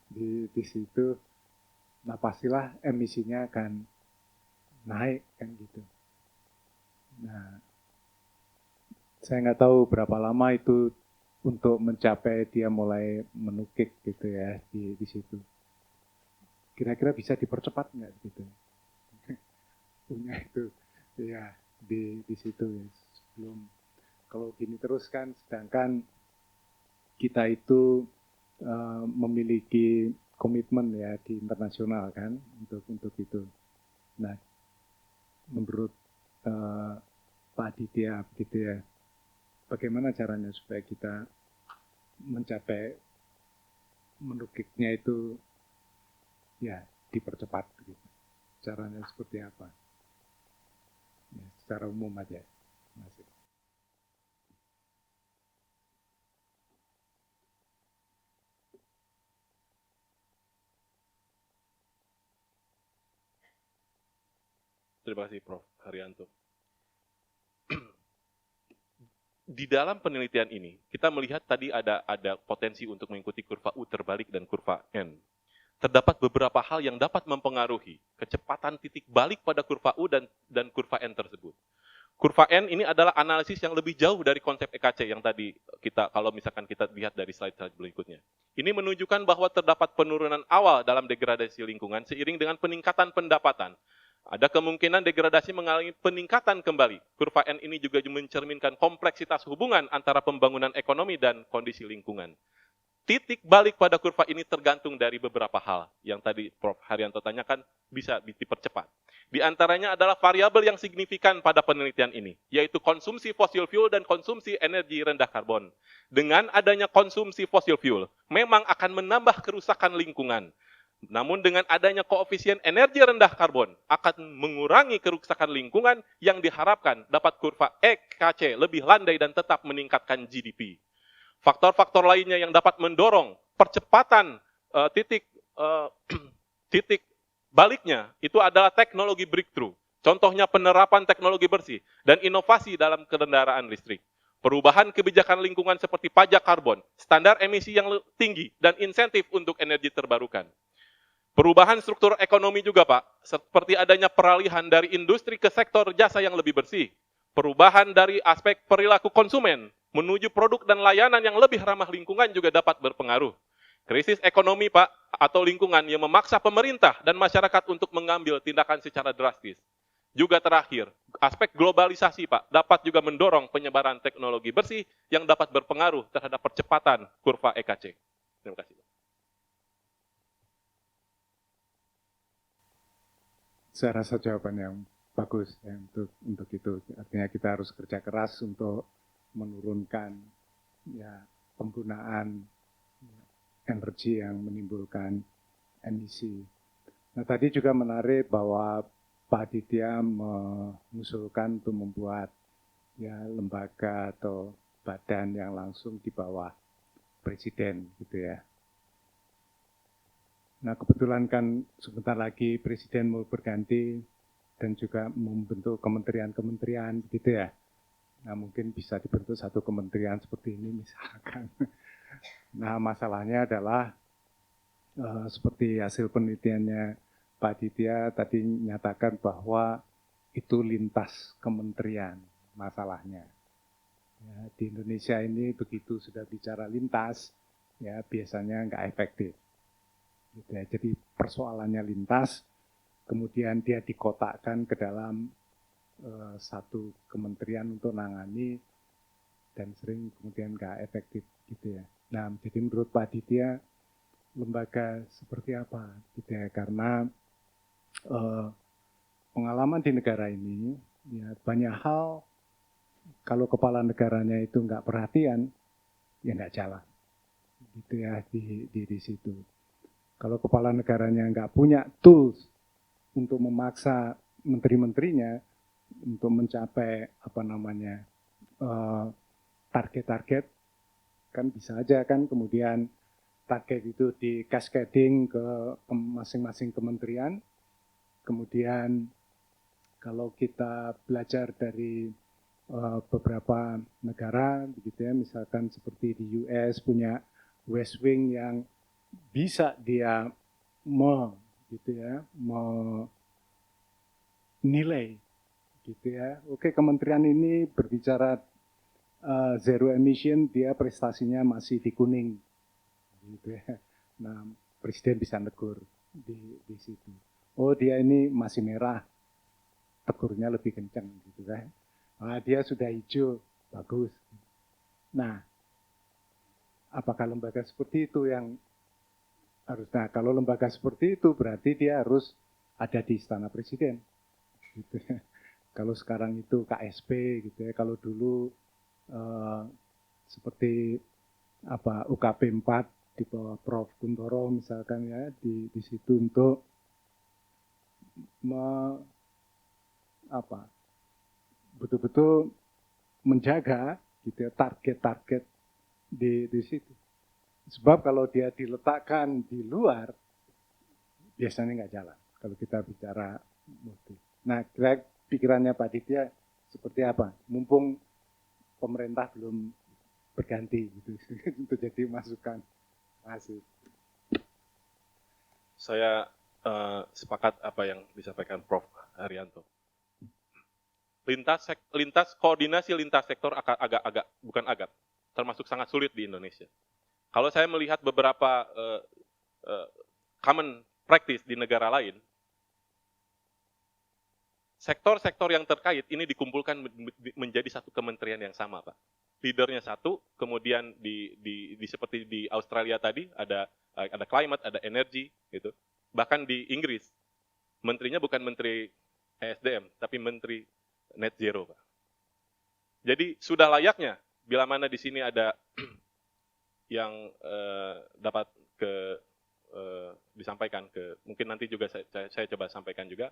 di situ. Nah, pastilah emisinya akan naik kan gitu. Nah, saya nggak tahu berapa lama itu untuk mencapai dia mulai menukik gitu ya di situ. Kira-kira bisa dipercepat nggak gitu? Punya itu ya di situ ya. Sebelum kalau gini terus kan, sedangkan kita itu memiliki komitmen ya di internasional kan untuk itu. Nah, menurut Pak Aditya begitu ya, bagaimana caranya supaya kita mencapai menukiknya itu ya dipercepat begitu. Caranya seperti apa? Ya, secara umum aja. Terima kasih. Terima kasih Prof. Haryanto. Di dalam penelitian ini, kita melihat tadi ada potensi untuk mengikuti kurva U terbalik dan kurva N. Terdapat beberapa hal yang dapat mempengaruhi kecepatan titik balik pada kurva U dan kurva N tersebut. Kurva N ini adalah analisis yang lebih jauh dari konsep EKC yang tadi kalau misalkan kita lihat dari slide-slide berikutnya. Ini menunjukkan bahwa terdapat penurunan awal dalam degradasi lingkungan seiring dengan peningkatan pendapatan. Ada kemungkinan degradasi mengalami peningkatan kembali. Kurva N ini juga mencerminkan kompleksitas hubungan antara pembangunan ekonomi dan kondisi lingkungan. Titik balik pada kurva ini tergantung dari beberapa hal yang tadi Prof. Haryanto tanyakan bisa dipercepat. Di antaranya adalah variabel yang signifikan pada penelitian ini, yaitu konsumsi fosil fuel dan konsumsi energi rendah karbon. Dengan adanya konsumsi fosil fuel, memang akan menambah kerusakan lingkungan. Namun dengan adanya koefisien energi rendah karbon akan mengurangi kerusakan lingkungan yang diharapkan dapat kurva EKC lebih landai dan tetap meningkatkan GDP. Faktor-faktor lainnya yang dapat mendorong percepatan titik baliknya itu adalah teknologi breakthrough. Contohnya penerapan teknologi bersih dan inovasi dalam kendaraan listrik. Perubahan kebijakan lingkungan seperti pajak karbon, standar emisi yang tinggi, dan insentif untuk energi terbarukan. Perubahan struktur ekonomi juga, Pak, seperti adanya peralihan dari industri ke sektor jasa yang lebih bersih. Perubahan dari aspek perilaku konsumen menuju produk dan layanan yang lebih ramah lingkungan juga dapat berpengaruh. Krisis ekonomi, Pak, atau lingkungan yang memaksa pemerintah dan masyarakat untuk mengambil tindakan secara drastis. Juga terakhir, aspek globalisasi, Pak, dapat juga mendorong penyebaran teknologi bersih yang dapat berpengaruh terhadap percepatan kurva EKC. Terima kasih. Saya rasa jawaban yang bagus ya, untuk itu. Artinya kita harus kerja keras untuk menurunkan ya penggunaan energi yang menimbulkan emisi. Nah, tadi juga menarik bahwa Pak Aditya mengusulkan untuk membuat ya lembaga atau badan yang langsung di bawah presiden gitu ya. Nah, kebetulan kan sebentar lagi presiden mau berganti dan juga membentuk kementerian-kementerian gitu ya. Nah, mungkin bisa dibentuk satu kementerian seperti ini misalkan. Nah, masalahnya adalah seperti hasil penelitiannya Pak Aditya tadi nyatakan bahwa itu lintas kementerian masalahnya. Ya, di Indonesia ini begitu sudah bicara lintas, ya biasanya nggak efektif. Gitu ya. Jadi persoalannya lintas, kemudian dia dikotakkan ke dalam satu kementerian untuk nangani dan sering kemudian nggak efektif gitu ya. Nah, jadi menurut Pak Aditya lembaga seperti apa gitu ya, karena pengalaman di negara ini ya banyak hal kalau kepala negaranya itu nggak perhatian ya nggak jalan gitu ya di situ. Kalau kepala negaranya nggak punya tools untuk memaksa menteri-menterinya untuk mencapai target-target, kan bisa aja kan kemudian target itu di cascading ke masing-masing kementerian. Kemudian kalau kita belajar dari beberapa negara begitu ya, misalkan seperti di US punya West Wing yang bisa dia menilai gitu ya. Oke, kementerian ini berbicara zero emission, dia prestasinya masih di kuning gitu ya. Nah, presiden bisa negur di situ. Oh, dia ini masih merah, tegurnya lebih kencang gitu kan. Nah, dia sudah hijau, bagus. Nah, apakah lembaga seperti itu yang harus? Nah, kalau lembaga seperti itu berarti dia harus ada di istana presiden. Gitu ya. Kalau sekarang itu KSP gitu ya. Kalau dulu seperti UKP 4 di bawah Prof. Kuntoro misalkan ya di situ untuk betul-betul menjaga gitu ya target-target di situ. Sebab kalau dia diletakkan di luar, biasanya nggak jalan. Kalau kita bicara multi. Nah, kira pikirannya Pak Ditya seperti apa? Mumpung pemerintah belum berganti gitu untuk jadi masukan. Terima kasih. Saya sepakat apa yang disampaikan Prof. Haryanto. Koordinasi lintas sektor termasuk sangat sulit di Indonesia. Kalau saya melihat beberapa common practice di negara lain, sektor-sektor yang terkait ini dikumpulkan menjadi satu kementerian yang sama, Pak. Leadernya satu, kemudian seperti di Australia tadi ada climate, ada energy, gitu. Bahkan di Inggris, menterinya bukan menteri ESDM, tapi menteri net zero, Pak. Jadi sudah layaknya bila mana di sini ada yang dapat disampaikan ke, mungkin nanti juga saya coba sampaikan juga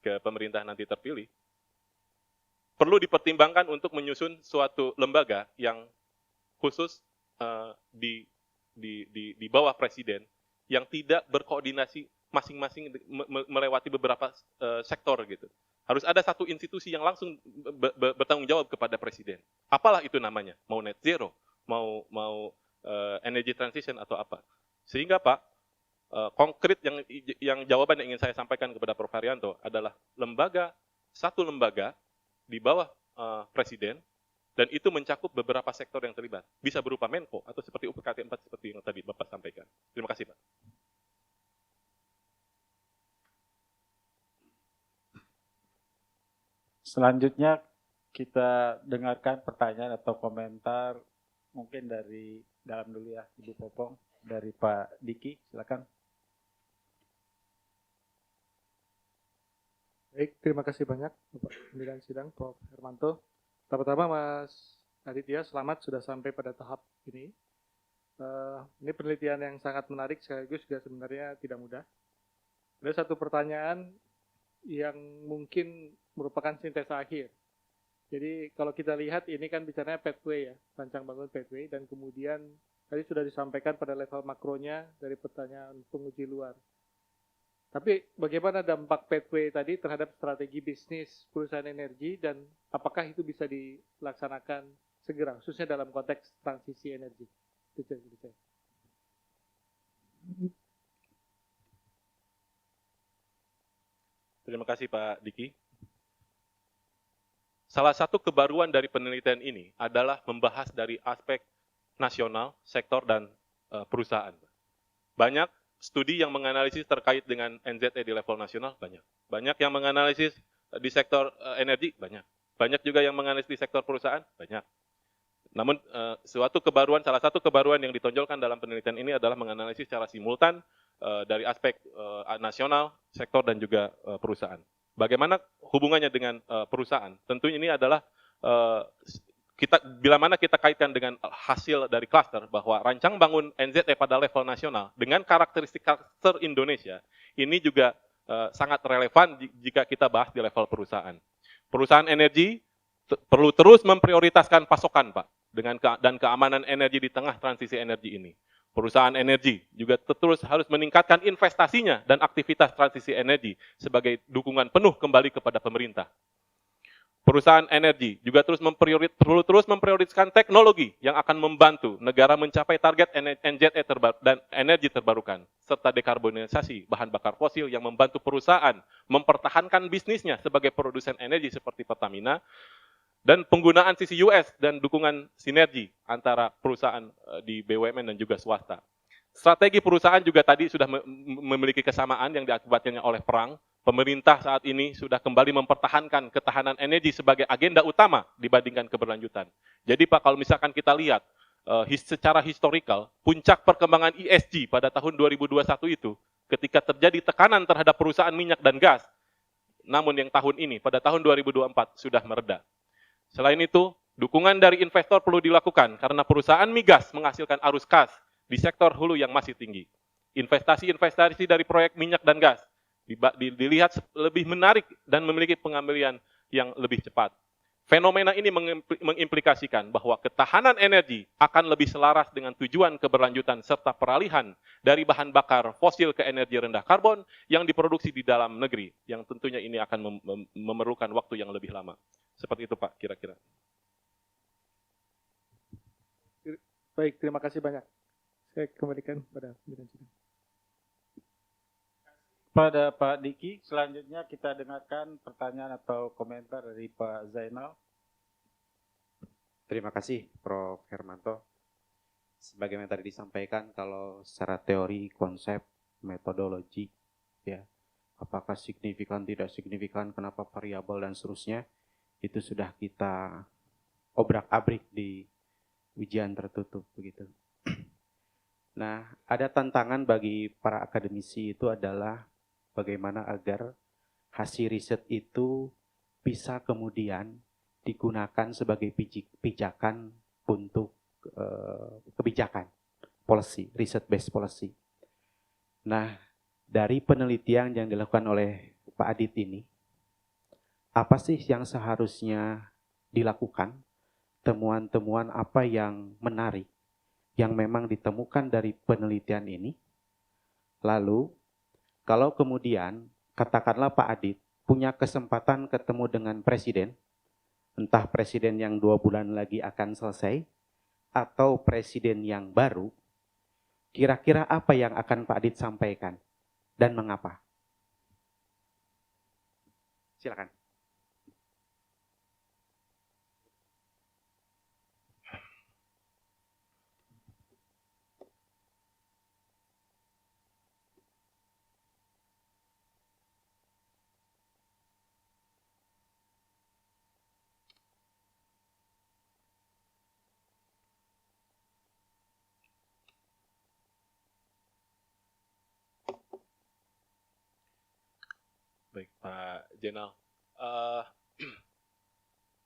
ke pemerintah nanti terpilih, perlu dipertimbangkan untuk menyusun suatu lembaga yang khusus di bawah presiden yang tidak berkoordinasi masing-masing melewati beberapa sektor gitu. Harus ada satu institusi yang langsung bertanggung jawab kepada presiden. Apalah itu namanya, mau net zero, mau energy transition atau apa. Sehingga Pak, konkret yang jawaban yang ingin saya sampaikan kepada Prof. Haryanto adalah satu lembaga di bawah presiden, dan itu mencakup beberapa sektor yang terlibat. Bisa berupa Menko atau seperti UPKT 4 seperti yang tadi Bapak sampaikan. Terima kasih, Pak. Selanjutnya kita dengarkan pertanyaan atau komentar mungkin dari dalam dulu ya, Ibu Popong, dari Pak Diki, silakan. Baik, terima kasih banyak Bapak Pimpinan Sidang, Prof. Hermanto. Pertama, Mas Aditya, selamat sudah sampai pada tahap ini. Ini penelitian yang sangat menarik, sekaligus juga sebenarnya tidak mudah. Ada satu pertanyaan yang mungkin merupakan sintesa akhir. Jadi kalau kita lihat ini kan bicaranya pathway ya, rancang bangun pathway, dan kemudian tadi sudah disampaikan pada level makronya dari pertanyaan penguji luar. Tapi bagaimana dampak pathway tadi terhadap strategi bisnis perusahaan energi dan apakah itu bisa dilaksanakan segera, khususnya dalam konteks transisi energi? Itu saya. Terima kasih Pak Diki. Salah satu kebaruan dari penelitian ini adalah membahas dari aspek nasional, sektor, dan perusahaan. Banyak studi yang menganalisis terkait dengan NZE di level nasional, banyak. Banyak yang menganalisis di sektor energi, banyak. Banyak juga yang menganalisis di sektor perusahaan, banyak. Namun salah satu kebaruan yang ditonjolkan dalam penelitian ini adalah menganalisis secara simultan dari aspek nasional, sektor, dan juga perusahaan. Bagaimana hubungannya dengan perusahaan? Tentu ini adalah bila mana kita kaitkan dengan hasil dari klaster bahwa rancang bangun NZE pada level nasional dengan karakteristik klaster Indonesia ini juga sangat relevan jika kita bahas di level perusahaan. Perusahaan energi perlu terus memprioritaskan pasokan, Pak, dan keamanan energi di tengah transisi energi ini. Perusahaan energi juga terus harus meningkatkan investasinya dan aktivitas transisi energi sebagai dukungan penuh kembali kepada pemerintah. Perusahaan energi juga perlu terus memprioritaskan teknologi yang akan membantu negara mencapai target NZE dan energi terbarukan, serta dekarbonisasi bahan bakar fosil yang membantu perusahaan mempertahankan bisnisnya sebagai produsen energi seperti Pertamina, dan penggunaan CCUS dan dukungan sinergi antara perusahaan di BUMN dan juga swasta. Strategi perusahaan juga tadi sudah memiliki kesamaan yang diakibatkannya oleh perang. Pemerintah saat ini sudah kembali mempertahankan ketahanan energi sebagai agenda utama dibandingkan keberlanjutan. Jadi Pak, kalau misalkan kita lihat secara historikal, puncak perkembangan ESG pada tahun 2021 itu ketika terjadi tekanan terhadap perusahaan minyak dan gas. Namun yang tahun ini, pada tahun 2024 sudah mereda. Selain itu, dukungan dari investor perlu dilakukan karena perusahaan migas menghasilkan arus kas di sektor hulu yang masih tinggi. Investasi dari proyek minyak dan gas dilihat lebih menarik dan memiliki pengambilan yang lebih cepat. Fenomena ini mengimplikasikan bahwa ketahanan energi akan lebih selaras dengan tujuan keberlanjutan serta peralihan dari bahan bakar fosil ke energi rendah karbon yang diproduksi di dalam negeri, yang tentunya ini akan memerlukan waktu yang lebih lama. Seperti itu Pak, kira-kira. Baik, terima kasih banyak. Saya kembalikan pada pimpinan sidang. Pada Pak Diki, selanjutnya kita dengarkan pertanyaan atau komentar dari Pak Zainal. Terima kasih Prof. Hermanto. Sebagaimana tadi disampaikan, kalau secara teori, konsep, metodologi, ya, apakah signifikan, tidak signifikan, kenapa variabel dan seterusnya, itu sudah kita obrak-abrik di ujian tertutup begitu. Nah, ada tantangan bagi para akademisi itu adalah bagaimana agar hasil riset itu bisa kemudian digunakan sebagai pijakan untuk kebijakan, policy, research based policy. Nah, dari penelitian yang dilakukan oleh Pak Adit ini, apa sih yang seharusnya dilakukan? Temuan-temuan apa yang menarik, yang memang ditemukan dari penelitian ini? Lalu, kalau kemudian, katakanlah Pak Adit punya kesempatan ketemu dengan presiden, entah presiden yang 2 bulan lagi akan selesai, atau presiden yang baru, kira-kira apa yang akan Pak Adit sampaikan dan mengapa? Silakan. Baik, Pak Jenal.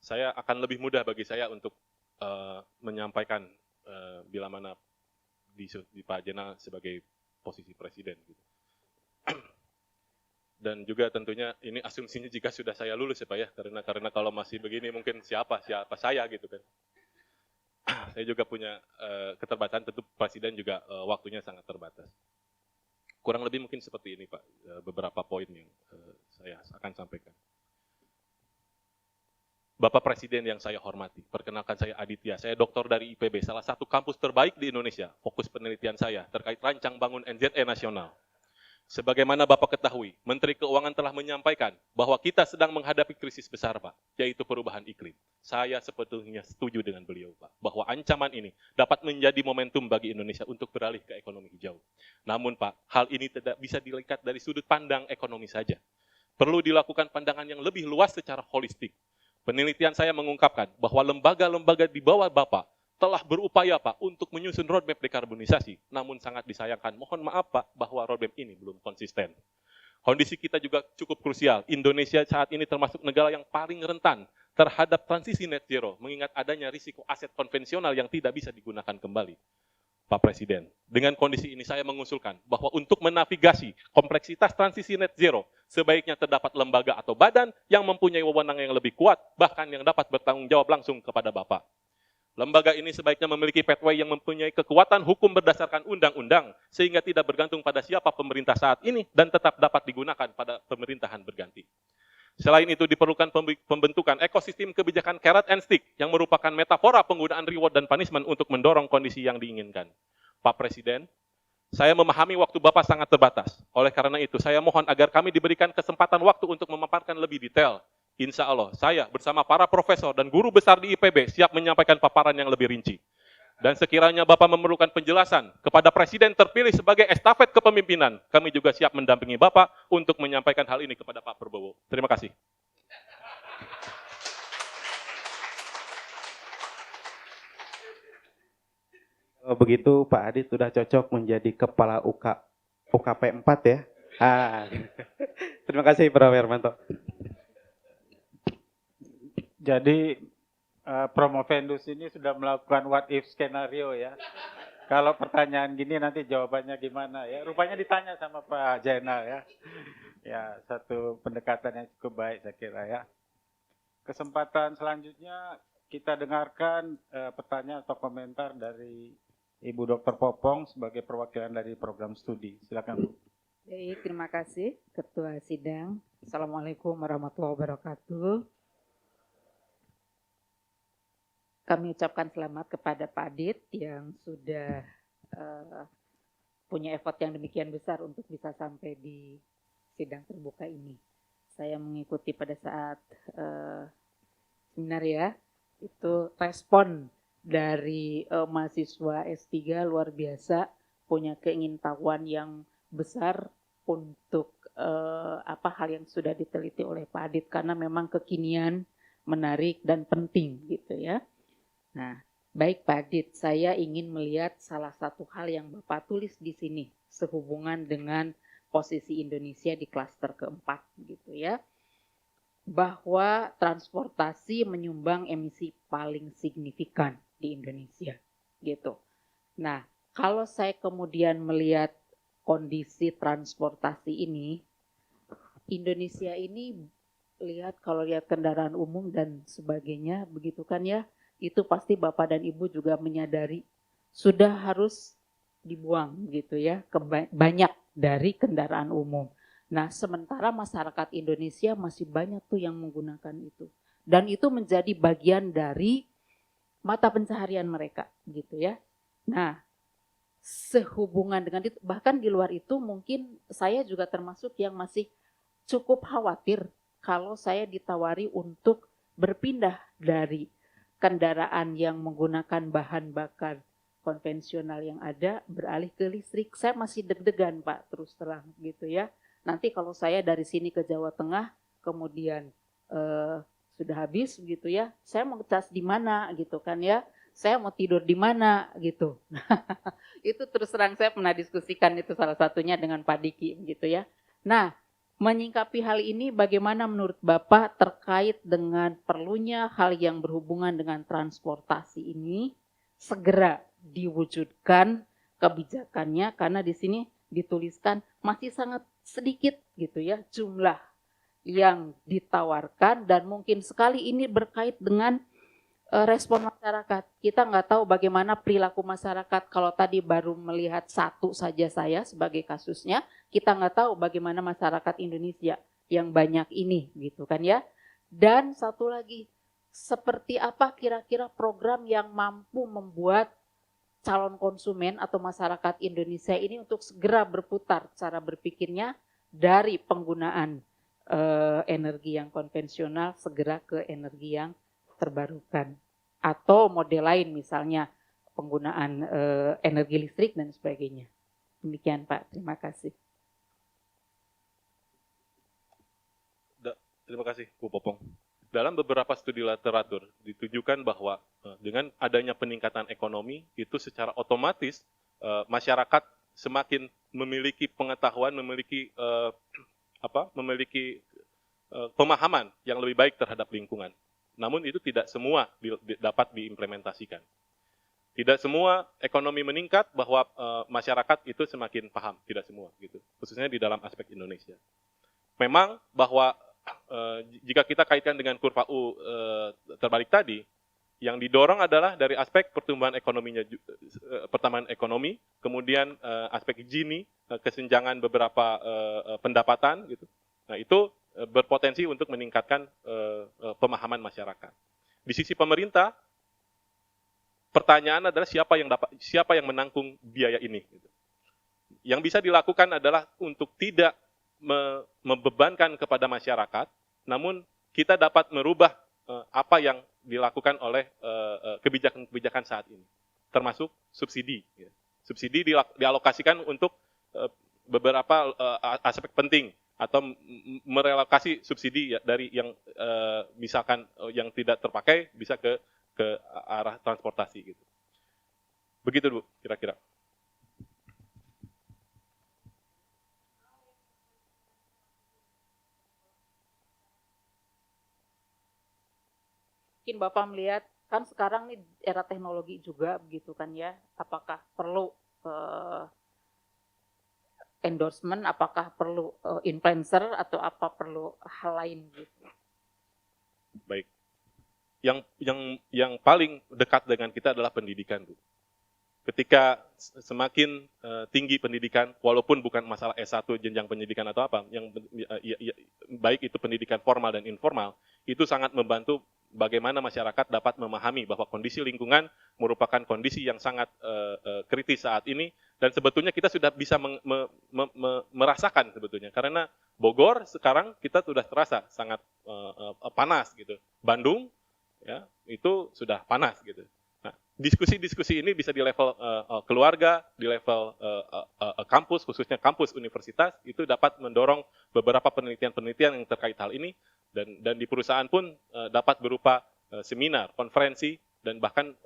Saya akan lebih mudah bagi saya untuk menyampaikan bila mana di Pak Jenal sebagai posisi presiden. Gitu. Dan juga tentunya ini asumsinya jika sudah saya lulus ya Pak ya, karena kalau masih begini mungkin siapa saya gitu kan. Saya juga punya keterbatasan, tentu presiden juga waktunya sangat terbatas. Kurang lebih mungkin seperti ini Pak, beberapa poin yang saya akan sampaikan. Bapak Presiden yang saya hormati, perkenalkan saya Aditya, saya doktor dari IPB, salah satu kampus terbaik di Indonesia. Fokus penelitian saya terkait rancang bangun NZE nasional. Sebagaimana Bapak ketahui, Menteri Keuangan telah menyampaikan bahwa kita sedang menghadapi krisis besar Pak, yaitu perubahan iklim. Saya sebetulnya setuju dengan beliau Pak, bahwa ancaman ini dapat menjadi momentum bagi Indonesia untuk beralih ke ekonomi hijau. Namun Pak, hal ini tidak bisa dilihat dari sudut pandang ekonomi saja. Perlu dilakukan pandangan yang lebih luas secara holistik. Penelitian saya mengungkapkan bahwa lembaga-lembaga di bawah Bapak telah berupaya Pak untuk menyusun roadmap dekarbonisasi, namun sangat disayangkan, mohon maaf Pak, bahwa roadmap ini belum konsisten. Kondisi kita juga cukup krusial, Indonesia saat ini termasuk negara yang paling rentan terhadap transisi net zero, mengingat adanya risiko aset konvensional yang tidak bisa digunakan kembali. Pak Presiden, dengan kondisi ini saya mengusulkan bahwa untuk menavigasi kompleksitas transisi net zero, sebaiknya terdapat lembaga atau badan yang mempunyai wewenang yang lebih kuat, bahkan yang dapat bertanggung jawab langsung kepada Bapak. Lembaga ini sebaiknya memiliki pathway yang mempunyai kekuatan hukum berdasarkan undang-undang, sehingga tidak bergantung pada siapa pemerintah saat ini dan tetap dapat digunakan pada pemerintahan berganti. Selain itu diperlukan pembentukan ekosistem kebijakan carrot and stick yang merupakan metafora penggunaan reward dan punishment untuk mendorong kondisi yang diinginkan. Pak Presiden, saya memahami waktu Bapak sangat terbatas. Oleh karena itu, saya mohon agar kami diberikan kesempatan waktu untuk memaparkan lebih detail. Insya Allah, saya bersama para profesor dan guru besar di IPB siap menyampaikan paparan yang lebih rinci. Dan sekiranya Bapak memerlukan penjelasan kepada Presiden terpilih sebagai estafet kepemimpinan, kami juga siap mendampingi Bapak untuk menyampaikan hal ini kepada Pak Prabowo. Terima kasih. Begitu Pak Adit sudah cocok menjadi kepala UKP 4 ya. Terima kasih Prof. Hermanto. Jadi Promovendus ini sudah melakukan what if skenario ya. Kalau pertanyaan gini nanti jawabannya gimana ya. Rupanya ditanya sama Pak Jainal ya. Ya, satu pendekatan yang cukup baik saya kira ya. Kesempatan selanjutnya kita dengarkan pertanyaan atau komentar dari Ibu Dr. Popong sebagai perwakilan dari program studi. Silakan, Bu. Baik, terima kasih Ketua Sidang. Assalamualaikum warahmatullahi wabarakatuh. Kami ucapkan selamat kepada Pak Adit yang sudah punya effort yang demikian besar untuk bisa sampai di sidang terbuka ini. Saya mengikuti pada saat seminar ya, itu respon dari mahasiswa S3 luar biasa, punya keingintahuan yang besar untuk hal yang sudah diteliti oleh Pak Adit karena memang kekinian, menarik dan penting gitu ya. Nah, baik Pak Adit, saya ingin melihat salah satu hal yang Bapak tulis di sini sehubungan dengan posisi Indonesia di klaster keempat gitu ya. Bahwa transportasi menyumbang emisi paling signifikan di Indonesia gitu. Nah, kalau saya kemudian melihat kondisi transportasi ini, Indonesia ini kalau lihat kendaraan umum dan sebagainya begitu kan ya, itu pasti Bapak dan Ibu juga menyadari sudah harus dibuang gitu ya, banyak dari kendaraan umum. Nah, sementara masyarakat Indonesia masih banyak tuh yang menggunakan itu. Dan itu menjadi bagian dari mata pencaharian mereka gitu ya. Nah, sehubungan dengan itu, bahkan di luar itu mungkin saya juga termasuk yang masih cukup khawatir kalau saya ditawari untuk berpindah dari kendaraan yang menggunakan bahan bakar konvensional yang ada beralih ke listrik. Saya masih deg-degan Pak, terus terang gitu ya. Nanti kalau saya dari sini ke Jawa Tengah kemudian sudah habis gitu ya, saya mau cas di mana gitu kan ya, saya mau tidur di mana gitu. Itu terus terang saya pernah diskusikan itu salah satunya dengan Pak Diki gitu ya. Nah, menyingkapi hal ini bagaimana menurut Bapak terkait dengan perlunya hal yang berhubungan dengan transportasi ini segera diwujudkan kebijakannya, karena di sini dituliskan masih sangat sedikit gitu ya jumlah yang ditawarkan dan mungkin sekali ini berkait dengan respon masyarakat. Kita nggak tahu bagaimana perilaku masyarakat. Kalau tadi baru melihat satu saja saya sebagai kasusnya, kita nggak tahu bagaimana masyarakat Indonesia yang banyak ini gitu kan ya. Dan satu lagi, seperti apa kira-kira program yang mampu membuat calon konsumen atau masyarakat Indonesia ini untuk segera berputar cara berpikirnya dari penggunaan energi yang konvensional segera ke energi yang terbarukan, atau model lain misalnya penggunaan energi listrik dan sebagainya. Demikian Pak, terima kasih. Terima kasih Bu Popong. Dalam beberapa studi literatur ditujukan bahwa dengan adanya peningkatan ekonomi itu secara otomatis masyarakat semakin memiliki pengetahuan, memiliki pemahaman yang lebih baik terhadap lingkungan. Namun itu tidak semua dapat diimplementasikan. Tidak semua ekonomi meningkat bahwa masyarakat itu semakin paham, tidak semua gitu. Khususnya di dalam aspek Indonesia. Memang bahwa jika kita kaitkan dengan kurva U terbalik tadi, yang didorong adalah dari aspek pertumbuhan ekonominya, pertambahan ekonomi, kemudian aspek Gini, kesenjangan beberapa pendapatan gitu. Nah, itu berpotensi untuk meningkatkan pemahaman masyarakat. Di sisi pemerintah, pertanyaan adalah siapa yang menanggung biaya ini. Gitu. Yang bisa dilakukan adalah untuk tidak membebankan kepada masyarakat, namun kita dapat merubah apa yang dilakukan oleh kebijakan-kebijakan saat ini, termasuk subsidi. Ya. Subsidi dialokasikan untuk beberapa aspek penting, atau merelokasi subsidi dari yang misalkan yang tidak terpakai bisa ke arah transportasi gitu. Begitu Bu, kira-kira. Mungkin Bapak melihat kan sekarang nih era teknologi juga begitu kan ya, apakah perlu endorsement, apakah perlu influencer atau apa perlu hal lain gitu. Baik, yang paling dekat dengan kita adalah pendidikan, Bu. Ketika semakin tinggi pendidikan, walaupun bukan masalah S1 jenjang pendidikan atau apa, yang baik itu pendidikan formal dan informal, itu sangat membantu bagaimana masyarakat dapat memahami bahwa kondisi lingkungan merupakan kondisi yang sangat kritis saat ini, dan sebetulnya kita sudah bisa merasakan sebetulnya, karena Bogor sekarang kita sudah terasa sangat panas gitu. Bandung ya itu sudah panas gitu. Nah, diskusi-diskusi ini bisa di level keluarga, di level kampus, khususnya kampus universitas, itu dapat mendorong beberapa penelitian-penelitian yang terkait hal ini, dan di perusahaan pun dapat berupa seminar, konferensi, dan bahkan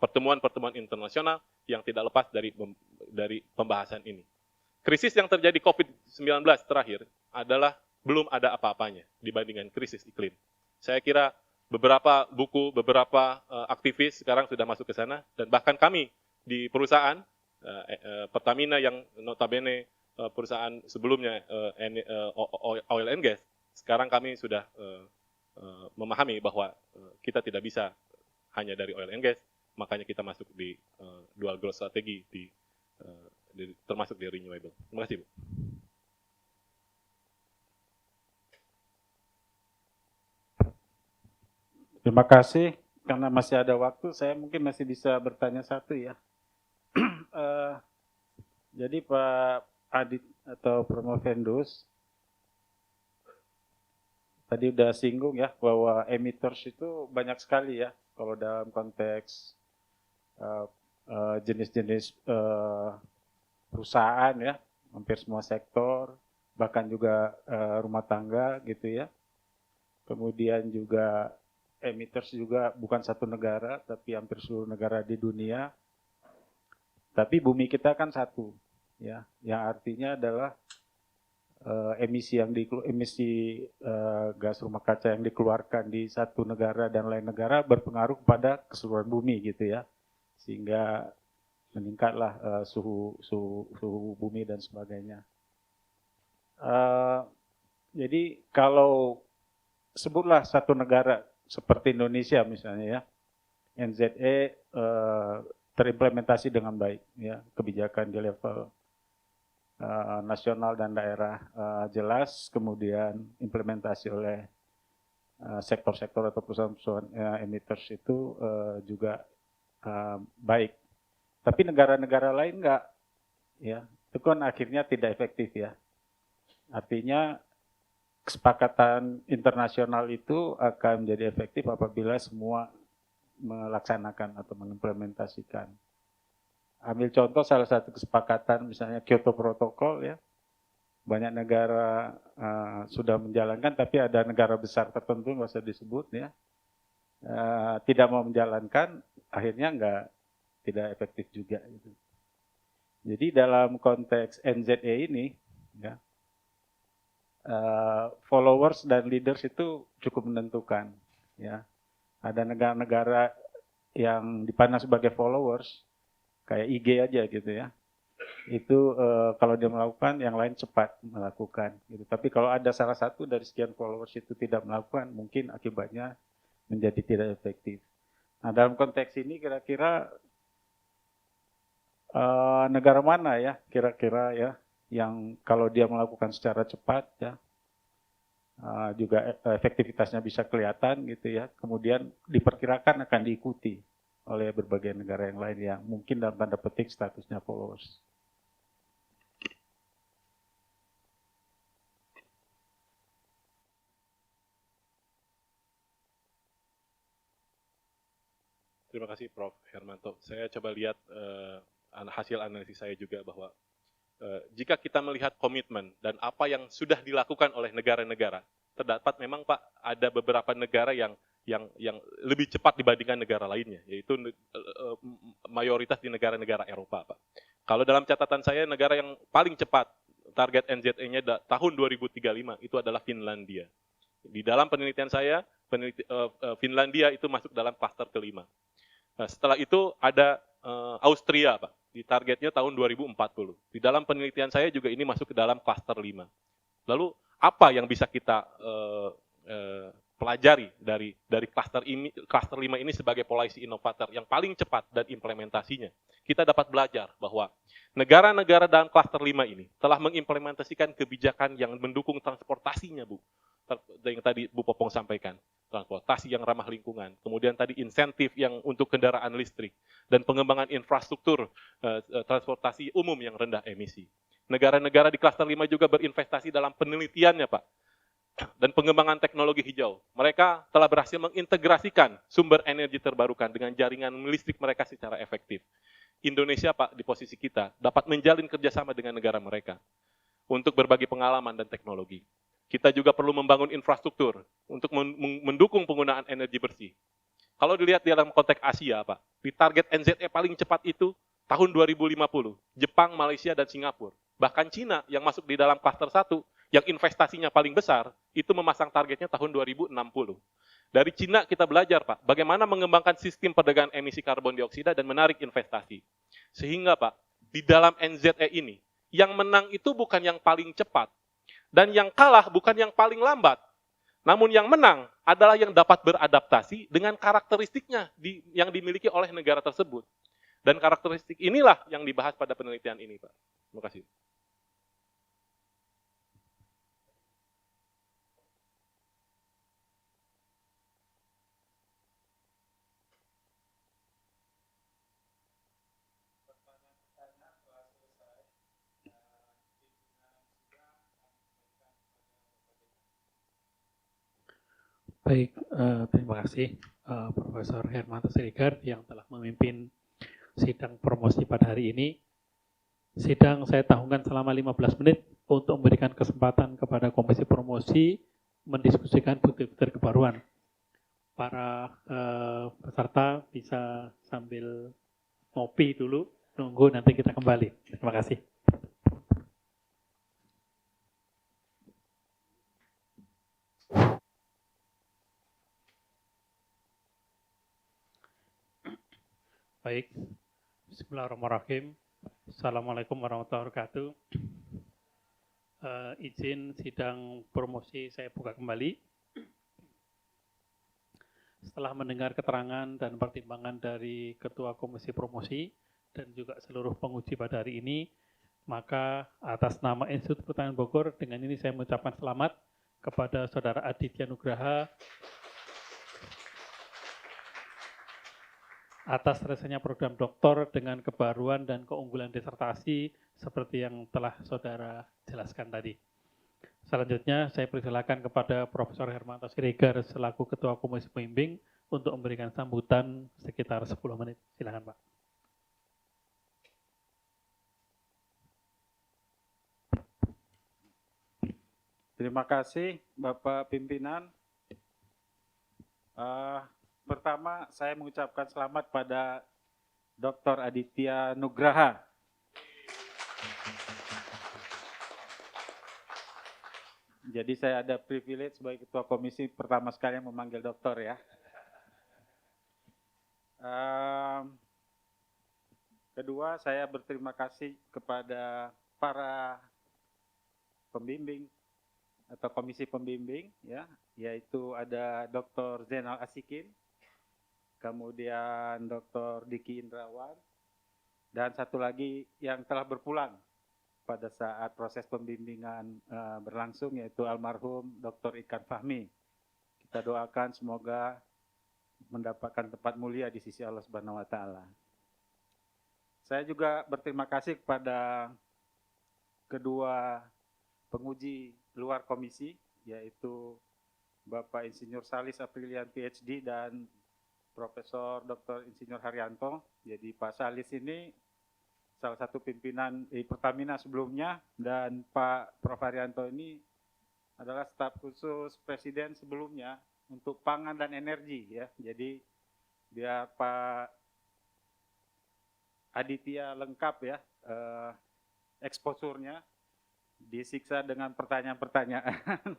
pertemuan-pertemuan internasional yang tidak lepas dari pembahasan ini. Krisis yang terjadi COVID-19 terakhir adalah belum ada apa-apanya dibandingkan krisis iklim. Saya kira beberapa buku, beberapa aktivis sekarang sudah masuk ke sana, dan bahkan kami di perusahaan Pertamina yang notabene perusahaan sebelumnya oil and gas, sekarang kami sudah memahami bahwa kita tidak bisa hanya dari oil and gas, makanya kita masuk di dual growth strategi termasuk di renewable. Terima kasih, Bu. Terima kasih. Karena masih ada waktu, saya mungkin masih bisa bertanya satu ya. Jadi Pak Adit atau Promovendus tadi udah singgung ya bahwa emitters itu banyak sekali ya. Kalau dalam konteks jenis-jenis perusahaan ya, hampir semua sektor, bahkan juga rumah tangga gitu ya. Kemudian juga emitters juga bukan satu negara, tapi hampir seluruh negara di dunia. Tapi bumi kita kan satu, ya, yang artinya adalah emisi gas rumah kaca yang dikeluarkan di satu negara dan lain negara berpengaruh pada keseluruhan bumi gitu ya, sehingga meningkatlah suhu bumi dan sebagainya. Jadi kalau sebutlah satu negara seperti Indonesia misalnya ya, NZE terimplementasi dengan baik ya, kebijakan di level nasional dan daerah jelas, kemudian implementasi oleh sektor-sektor atau perusahaan-perusahaan emitters itu juga baik. Tapi negara-negara lain enggak, ya, itu kan akhirnya tidak efektif ya. Artinya kesepakatan internasional itu akan menjadi efektif apabila semua melaksanakan atau mengimplementasikan. Ambil contoh salah satu kesepakatan misalnya Kyoto Protocol ya, banyak negara sudah menjalankan, tapi ada negara besar tertentu nggak usah disebut ya, tidak mau menjalankan, akhirnya tidak efektif juga. Gitu. Jadi dalam konteks NZE ini ya, followers dan leaders itu cukup menentukan ya. Ada negara-negara yang dipandang sebagai followers kayak IG aja gitu ya, itu kalau dia melakukan yang lain cepat melakukan gitu. Tapi kalau ada salah satu dari sekian followers itu tidak melakukan, mungkin akibatnya menjadi tidak efektif. Nah dalam konteks ini kira-kira negara mana ya kira-kira ya yang kalau dia melakukan secara cepat ya juga efektivitasnya bisa kelihatan gitu ya, kemudian diperkirakan akan diikuti oleh berbagai negara yang lain yang mungkin dalam tanda petik statusnya followers. Terima kasih Prof. Hermanto. Saya coba lihat hasil analisis saya juga bahwa jika kita melihat komitmen dan apa yang sudah dilakukan oleh negara-negara, terdapat memang Pak ada beberapa negara yang lebih cepat dibandingkan negara lainnya, yaitu mayoritas di negara-negara Eropa, Pak. Kalau dalam catatan saya negara yang paling cepat target NZE-nya tahun 2035 itu adalah Finlandia. Di dalam penelitian saya, Finlandia itu masuk dalam klaster kelima. Nah, setelah itu ada Austria, Pak. Di targetnya tahun 2040. Di dalam penelitian saya juga ini masuk ke dalam klaster 5. Lalu apa yang bisa kita pelajari dari klaster 5 ini sebagai policy innovator yang paling cepat dan implementasinya. Kita dapat belajar bahwa negara-negara dalam klaster 5 ini telah mengimplementasikan kebijakan yang mendukung transportasinya, Bu. Yang tadi Bu Popong sampaikan, transportasi yang ramah lingkungan, kemudian tadi insentif yang untuk kendaraan listrik, dan pengembangan infrastruktur transportasi umum yang rendah emisi. Negara-negara di klaster 5 juga berinvestasi dalam penelitiannya, Pak, dan pengembangan teknologi hijau. Mereka telah berhasil mengintegrasikan sumber energi terbarukan dengan jaringan listrik mereka secara efektif. Indonesia, Pak, di posisi kita, dapat menjalin kerjasama dengan negara mereka untuk berbagi pengalaman dan teknologi. Kita juga perlu membangun infrastruktur untuk mendukung penggunaan energi bersih. Kalau dilihat di dalam konteks Asia, Pak, di target NZE paling cepat itu tahun 2050, Jepang, Malaysia, dan Singapura. Bahkan Cina yang masuk di dalam klaster 1, yang investasinya paling besar, itu memasang targetnya tahun 2060. Dari Cina kita belajar, Pak, bagaimana mengembangkan sistem perdagangan emisi karbon dioksida dan menarik investasi. Sehingga, Pak, di dalam NZE ini, yang menang itu bukan yang paling cepat, dan yang kalah bukan yang paling lambat. Namun yang menang adalah yang dapat beradaptasi dengan karakteristiknya yang dimiliki oleh negara tersebut. Dan karakteristik inilah yang dibahas pada penelitian ini, Pak. Terima kasih. Baik, terima kasih Profesor Hermanto Siregar yang telah memimpin sidang promosi pada hari ini. Sidang saya tahunkan selama 15 menit untuk memberikan kesempatan kepada Komisi Promosi mendiskusikan bukti-bukti kebaruan. Para peserta bisa sambil ngopi dulu, nunggu nanti kita kembali. Terima kasih. Baik, bismillahirrahmanirrahim. Assalamualaikum warahmatullahi wabarakatuh. Izin sidang promosi saya buka kembali. Setelah mendengar keterangan dan pertimbangan dari Ketua Komisi Promosi dan juga seluruh penguji pada hari ini, maka atas nama Institut Pertanian Bogor, dengan ini saya mengucapkan selamat kepada Saudara Aditya Nugraha atas selesainya program doktor dengan kebaruan dan keunggulan disertasi seperti yang telah saudara jelaskan tadi. Selanjutnya saya persilakan kepada Profesor Hermanto Siregar selaku Ketua Komisi Pembimbing untuk memberikan sambutan sekitar 10 menit. Silakan, Pak. Terima kasih Bapak Pimpinan. Pertama, saya mengucapkan selamat pada Dr. Aditya Nugraha. Jadi saya ada privilege sebagai Ketua Komisi pertama sekali yang memanggil dokter ya. Kedua, saya berterima kasih kepada para pembimbing atau komisi pembimbing ya, yaitu ada Dr. Zainal Asikin, kemudian Dr. Diki Indrawan, dan satu lagi yang telah berpulang pada saat proses pembimbingan berlangsung, yaitu almarhum Dr. Ikan Fahmi. Kita doakan semoga mendapatkan tempat mulia di sisi Allah Subhanahu wa taala. Saya juga berterima kasih kepada kedua penguji luar komisi, yaitu Bapak Insinyur Salis Aprilian PhD dan Profesor Dr. Insinyur Haryanto. Jadi Pak Salis ini salah satu pimpinan Pertamina sebelumnya, dan Pak Prof. Haryanto ini adalah staf khusus Presiden sebelumnya untuk pangan dan energi ya. Jadi biar Pak Aditya lengkap ya eksposurnya, disiksa dengan pertanyaan-pertanyaan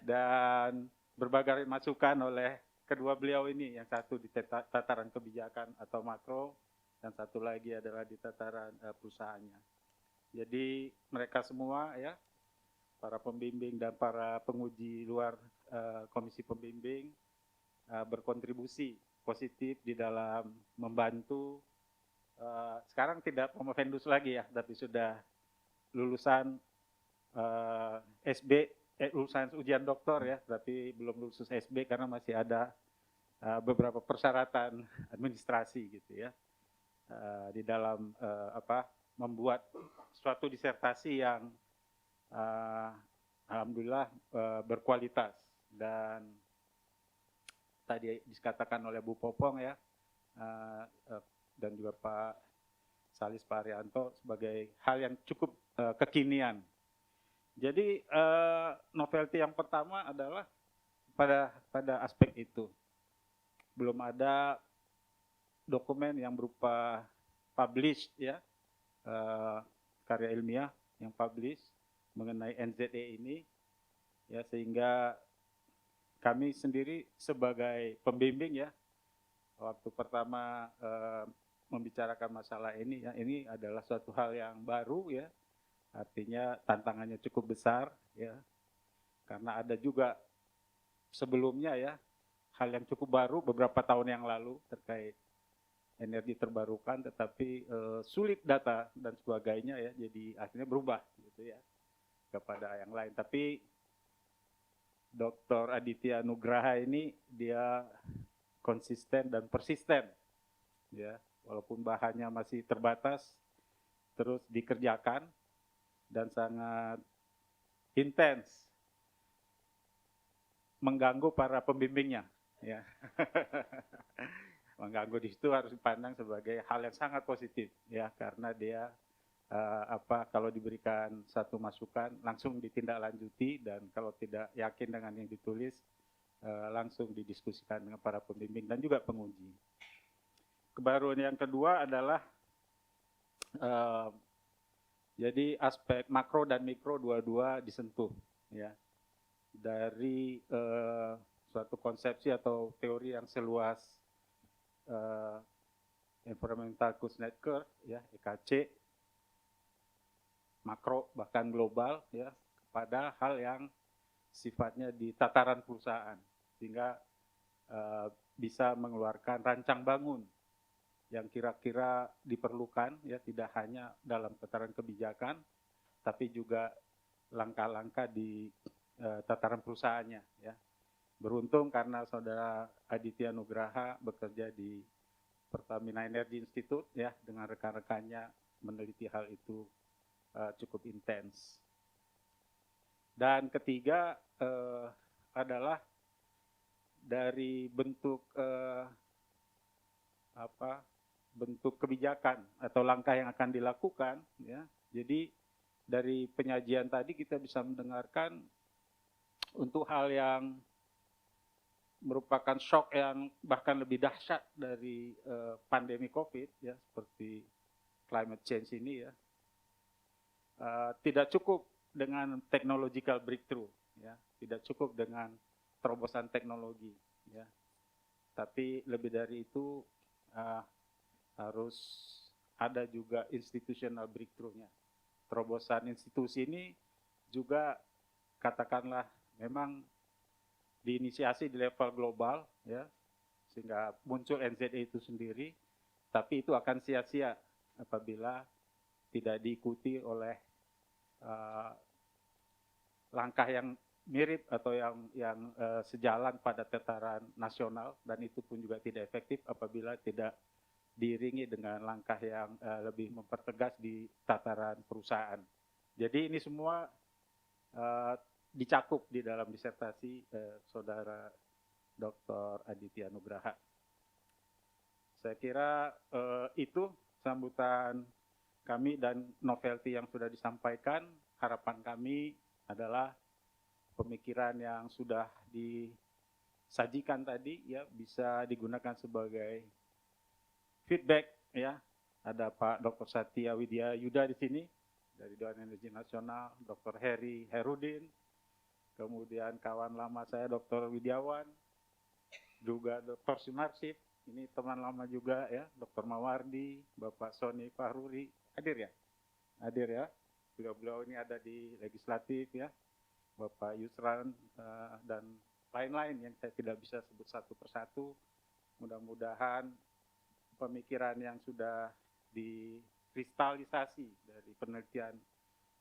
dan berbagai masukan oleh kedua beliau ini, yang satu di tataran kebijakan atau makro, dan satu lagi adalah di tataran perusahaannya. Jadi mereka semua ya, para pembimbing dan para penguji luar komisi pembimbing berkontribusi positif di dalam membantu. Sekarang tidak promovendus lagi ya, tapi sudah lulusan SB, lulusan ujian doktor ya, tapi belum lulus SB karena masih ada beberapa persyaratan administrasi gitu ya, di dalam membuat suatu disertasi yang alhamdulillah berkualitas. Dan tadi dikatakan oleh Bu Popong ya, dan juga Pak Salis, Pak Arianto, sebagai hal yang cukup kekinian. Jadi novelty yang pertama adalah pada aspek itu. Belum ada dokumen yang berupa published ya, karya ilmiah yang publish mengenai NZE ini ya, sehingga kami sendiri sebagai pembimbing ya, waktu pertama membicarakan masalah ini ya, ini adalah suatu hal yang baru ya, artinya tantangannya cukup besar ya, karena ada juga sebelumnya ya hal yang cukup baru beberapa tahun yang lalu terkait energi terbarukan, tetapi sulit data dan sebagainya ya, jadi akhirnya berubah gitu ya kepada yang lain. Tapi Dr. Aditya Nugraha ini dia konsisten dan persisten ya, walaupun bahannya masih terbatas, terus dikerjakan dan sangat intens mengganggu para pembimbingnya ya. Mengganggu di situ harus dipandang sebagai hal yang sangat positif ya, karena dia kalau diberikan satu masukan langsung ditindaklanjuti, dan kalau tidak yakin dengan yang ditulis langsung didiskusikan dengan para pembimbing dan juga penguji. Kebaruan yang kedua adalah jadi aspek makro dan mikro dua-dua disentuh ya, dari suatu konsepsi atau teori yang seluas Environmental Kuznets Curve ya, EKC, makro bahkan global ya, kepada hal yang sifatnya di tataran perusahaan, sehingga bisa mengeluarkan rancang bangun yang kira-kira diperlukan ya, tidak hanya dalam tataran kebijakan tapi juga langkah-langkah di tataran perusahaannya ya. Beruntung karena Saudara Aditya Nugraha bekerja di Pertamina Energy Institute ya, dengan rekan-rekannya meneliti hal itu cukup intens. Dan ketiga adalah dari bentuk bentuk kebijakan atau langkah yang akan dilakukan ya. Jadi dari penyajian tadi kita bisa mendengarkan untuk hal yang merupakan shock yang bahkan lebih dahsyat dari pandemi COVID ya, seperti climate change ini ya, tidak cukup dengan technological breakthrough ya, tidak cukup dengan terobosan teknologi ya, tapi lebih dari itu harus ada juga institutional breakthrough-nya. Terobosan institusi ini juga katakanlah memang diinisiasi di level global ya, sehingga muncul NZE itu sendiri, tapi itu akan sia-sia apabila tidak diikuti oleh langkah yang mirip atau yang sejalan pada tataran nasional, dan itu pun juga tidak efektif apabila tidak diiringi dengan langkah yang lebih mempertegas di tataran perusahaan. Jadi ini semua dicakup di dalam disertasi Saudara Dr. Aditya Nugraha. Saya kira itu sambutan kami dan novelty yang sudah disampaikan. Harapan kami adalah pemikiran yang sudah disajikan tadi ya bisa digunakan sebagai feedback ya. Ada Pak Dr. Satya Widya Yuda di sini dari Dewan Energi Nasional, Dr. Heri Herudin, kemudian kawan lama saya Dr. Widiawan, juga Dr. Sunarsip, ini teman lama juga ya, Dr. Mawardi, Bapak Sony Fahruri, hadir ya? Hadir ya, beliau ini ada di legislatif ya, Bapak Yusran dan lain-lain yang saya tidak bisa sebut satu persatu. Mudah-mudahan pemikiran yang sudah dikristalisasi dari penelitian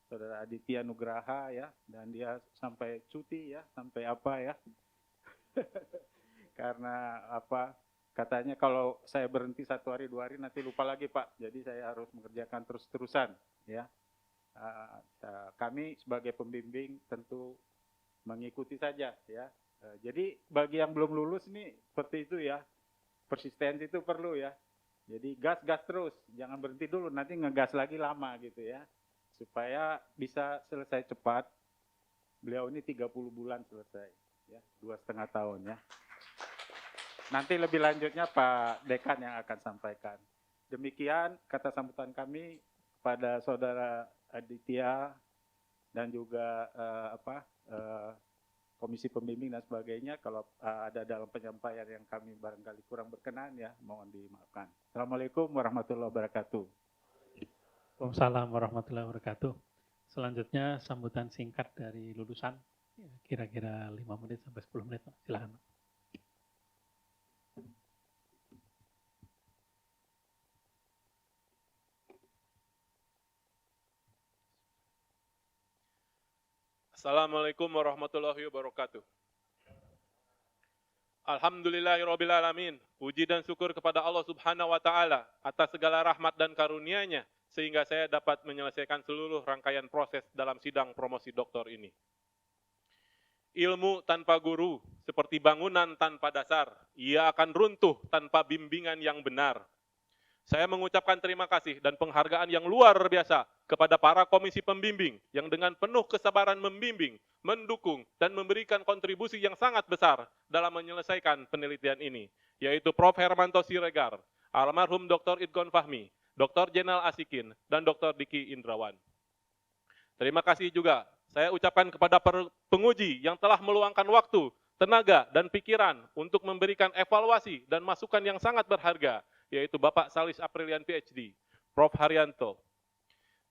Saudara Aditya Nugraha ya, dan dia sampai cuti ya, sampai apa ya. Karena apa, katanya kalau saya berhenti 1 hari 2 hari nanti lupa lagi Pak, jadi saya harus mengerjakan terus-terusan ya. Kami sebagai pembimbing tentu mengikuti saja ya. Jadi bagi yang belum lulus nih seperti itu ya, persistensi itu perlu ya. Jadi gas terus, jangan berhenti dulu, nanti ngegas lagi lama gitu ya. Supaya bisa selesai cepat. Beliau ini 30 bulan selesai ya, 2,5 tahun ya. Nanti lebih lanjutnya Pak Dekan yang akan sampaikan. Demikian kata sambutan kami pada Saudara Aditya dan juga komisi pembimbing dan sebagainya. Kalau ada dalam penyampaian yang kami barangkali kurang berkenan ya, mohon dimaafkan. Assalamualaikum warahmatullahi wabarakatuh. Waalaikumsalam warahmatullahi wabarakatuh. Selanjutnya sambutan singkat dari lulusan, kira-kira 5 menit sampai 10 menit. Silakan. Assalamualaikum warahmatullahi wabarakatuh. Alhamdulillahirrabbilalamin. Puji dan syukur kepada Allah Subhanahu wa Ta'ala atas segala rahmat dan karunia-Nya sehingga saya dapat menyelesaikan seluruh rangkaian proses dalam sidang promosi doktor ini. Ilmu tanpa guru seperti bangunan tanpa dasar, ia akan runtuh tanpa bimbingan yang benar. Saya mengucapkan terima kasih dan penghargaan yang luar biasa kepada para komisi pembimbing yang dengan penuh kesabaran membimbing, mendukung, dan memberikan kontribusi yang sangat besar dalam menyelesaikan penelitian ini, yaitu Prof. Hermanto Siregar, almarhum Dr. Idgon Fahmi, Dr. Jenal Asikin, dan Dr. Diki Indrawan. Terima kasih juga saya ucapkan kepada penguji yang telah meluangkan waktu, tenaga, dan pikiran untuk memberikan evaluasi dan masukan yang sangat berharga, yaitu Bapak Salis Aprilian PhD, Prof. Haryanto.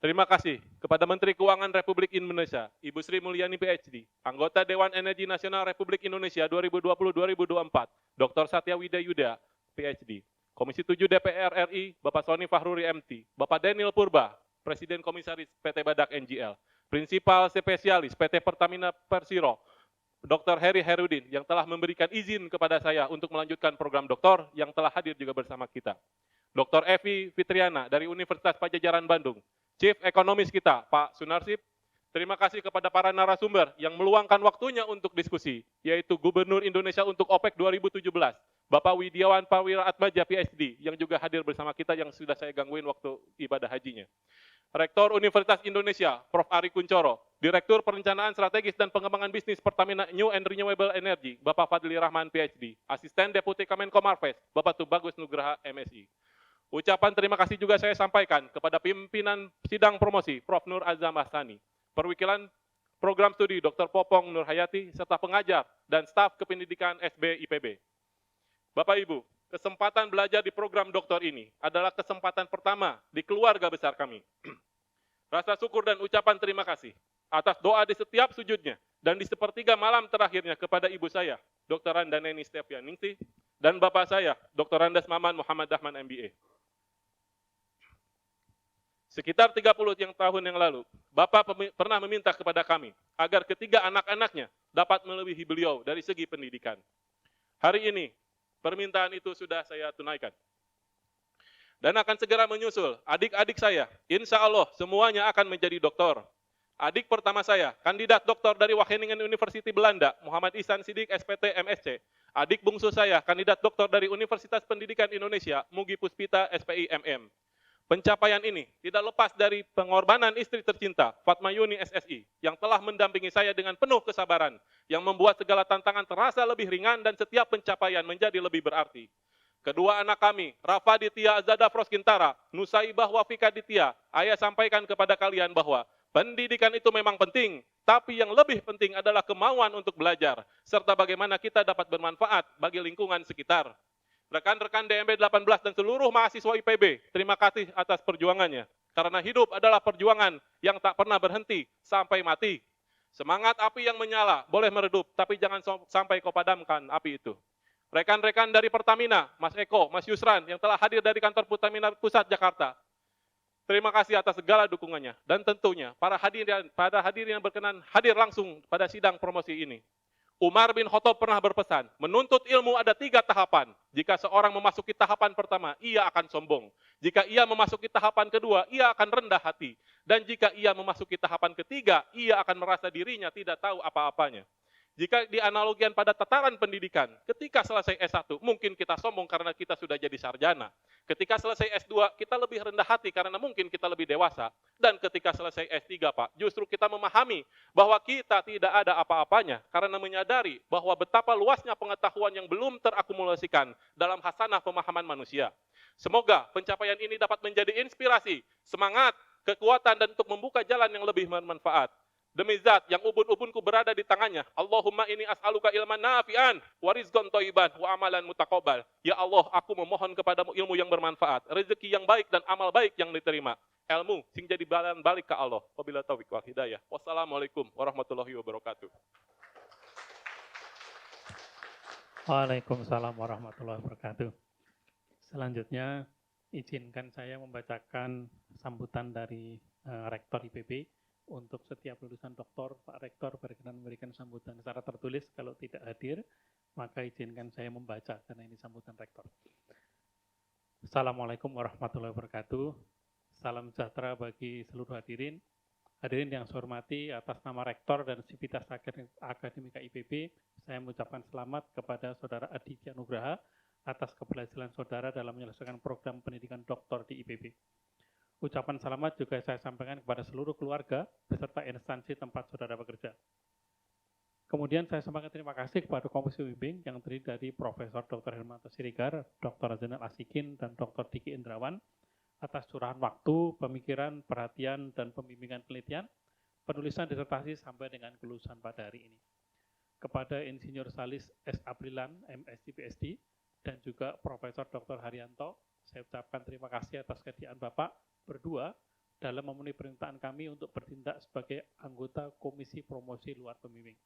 Terima kasih kepada Menteri Keuangan Republik Indonesia, Ibu Sri Mulyani PhD, anggota Dewan Energi Nasional Republik Indonesia 2020-2024, Dr. Satya Widayuda PhD, Komisi 7 DPR RI, Bapak Soni Fahruri MT, Bapak Daniel Purba, Presiden Komisaris PT Badak NGL, Prinsipal Spesialis PT Pertamina Persero, Dr. Heri Herudin yang telah memberikan izin kepada saya untuk melanjutkan program doktor yang telah hadir juga bersama kita. Dr. Evi Fitriana dari Universitas Padjadjaran Bandung, Chief Ekonomis kita, Pak Sunarsip. Terima kasih kepada para narasumber yang meluangkan waktunya untuk diskusi, yaitu Gubernur Indonesia untuk OPEC 2017, Bapak Widiawan Prawira Atmaja PhD, yang juga hadir bersama kita yang sudah saya gangguin waktu ibadah hajinya. Rektor Universitas Indonesia, Prof. Ari Kuncoro, Direktur Perencanaan Strategis dan Pengembangan Bisnis Pertamina New and Renewable Energy, Bapak Fadli Rahman PhD, Asisten Deputi Kemenkomarves, Bapak Tubagus Nugraha MSI. Ucapan terima kasih juga saya sampaikan kepada pimpinan sidang promosi, Prof. Nur Azam Ahsani, perwakilan program studi Dr. Popong Nur Hayati, serta pengajar dan staf kependidikan SB IPB. Bapak Ibu, kesempatan belajar di program doktor ini adalah kesempatan pertama di keluarga besar kami. Rasa syukur dan ucapan terima kasih atas doa di setiap sujudnya dan di sepertiga malam terakhirnya kepada ibu saya, Dr. Randa Neni Stefianingsih, dan bapak saya, Dr. Randas Maman Muhammad Dahman MBA. Sekitar 30 tahun yang lalu, Bapak pernah meminta kepada kami agar ketiga anak-anaknya dapat melebihi beliau dari segi pendidikan. Hari ini, permintaan itu sudah saya tunaikan. Dan akan segera menyusul adik-adik saya, insya Allah semuanya akan menjadi doktor. Adik pertama saya, kandidat doktor dari Wageningen University Belanda, Muhammad Ihsan Sidik, SPT, MSc. Adik bungsu saya, kandidat doktor dari Universitas Pendidikan Indonesia, Mugi Puspita, SPI, MM. Pencapaian ini tidak lepas dari pengorbanan istri tercinta, Fatma Yuni SSI, yang telah mendampingi saya dengan penuh kesabaran, yang membuat segala tantangan terasa lebih ringan dan setiap pencapaian menjadi lebih berarti. Kedua anak kami, Rafa Ditya Azada Froskintara, Nusaibah Wafika Ditya, ayah sampaikan kepada kalian bahwa pendidikan itu memang penting, tapi yang lebih penting adalah kemauan untuk belajar, serta bagaimana kita dapat bermanfaat bagi lingkungan sekitar. Rekan-rekan DMB 18 dan seluruh mahasiswa IPB, terima kasih atas perjuangannya. Karena hidup adalah perjuangan yang tak pernah berhenti sampai mati. Semangat api yang menyala, boleh meredup, tapi jangan sampai kau padamkan api itu. Rekan-rekan dari Pertamina, Mas Eko, Mas Yusran, yang telah hadir dari kantor Pertamina Pusat Jakarta, terima kasih atas segala dukungannya. Dan tentunya, para hadirin yang berkenan hadir langsung pada sidang promosi ini. Umar bin Khattab pernah berpesan, menuntut ilmu ada 3 tahapan. Jika seorang memasuki tahapan pertama, ia akan sombong. Jika ia memasuki tahapan kedua, ia akan rendah hati. Dan jika ia memasuki tahapan ketiga, ia akan merasa dirinya tidak tahu apa-apanya. Jika dianalogikan pada tataran pendidikan, ketika selesai S1, mungkin kita sombong karena kita sudah jadi sarjana. Ketika selesai S2, kita lebih rendah hati karena mungkin kita lebih dewasa. Dan ketika selesai S3, Pak, justru kita memahami bahwa kita tidak ada apa-apanya karena menyadari bahwa betapa luasnya pengetahuan yang belum terakumulasikan dalam hasanah pemahaman manusia. Semoga pencapaian ini dapat menjadi inspirasi, semangat, kekuatan, dan untuk membuka jalan yang lebih bermanfaat. Demi zat yang ubun-ubunku berada di tangannya. Allahumma ini as'aluka ilman nafi'an, wa rizqan thayyiban, wa amalan mutaqabbal. Ya Allah, aku memohon kepadamu ilmu yang bermanfaat, rezeki yang baik dan amal baik yang diterima. Ilmu sing jadi balan balik ke Allah. Wabillahi taufiq wal hidayah. Wassalamualaikum warahmatullahi wabarakatuh. Waalaikumsalam warahmatullahi wabarakatuh. Selanjutnya, izinkan saya membacakan sambutan dari Rektor IPB. Untuk setiap lulusan doktor, Pak Rektor berkenan memberikan sambutan secara tertulis. Kalau tidak hadir, maka izinkan saya membaca karena ini sambutan Rektor. Assalamualaikum warahmatullahi wabarakatuh. Salam sejahtera bagi seluruh hadirin. Hadirin yang saya hormati, atas nama Rektor dan Sivitas Akademika IPB, saya mengucapkan selamat kepada Saudara Aditya Nugraha atas keberhasilan saudara dalam menyelesaikan program pendidikan doktor di IPB. Ucapan selamat juga saya sampaikan kepada seluruh keluarga beserta instansi tempat saudara bekerja. Kemudian saya sampaikan terima kasih kepada Komisi Pembimbing yang terdiri dari Profesor Dr. Hermanto Siregar, Dr. Zainal Asikin, dan Dr. Diki Indrawan atas curahan waktu, pemikiran, perhatian, dan pembimbingan penelitian, penulisan disertasi sampai dengan kelulusan pada hari ini. Kepada Insinyur Salis S. Aprilan, MSc PhD, dan juga Profesor Dr. Haryanto, saya ucapkan terima kasih atas kesediaan Bapak berdua dalam memenuhi permintaan kami untuk bertindak sebagai anggota Komisi Promosi Luar Pembimbing.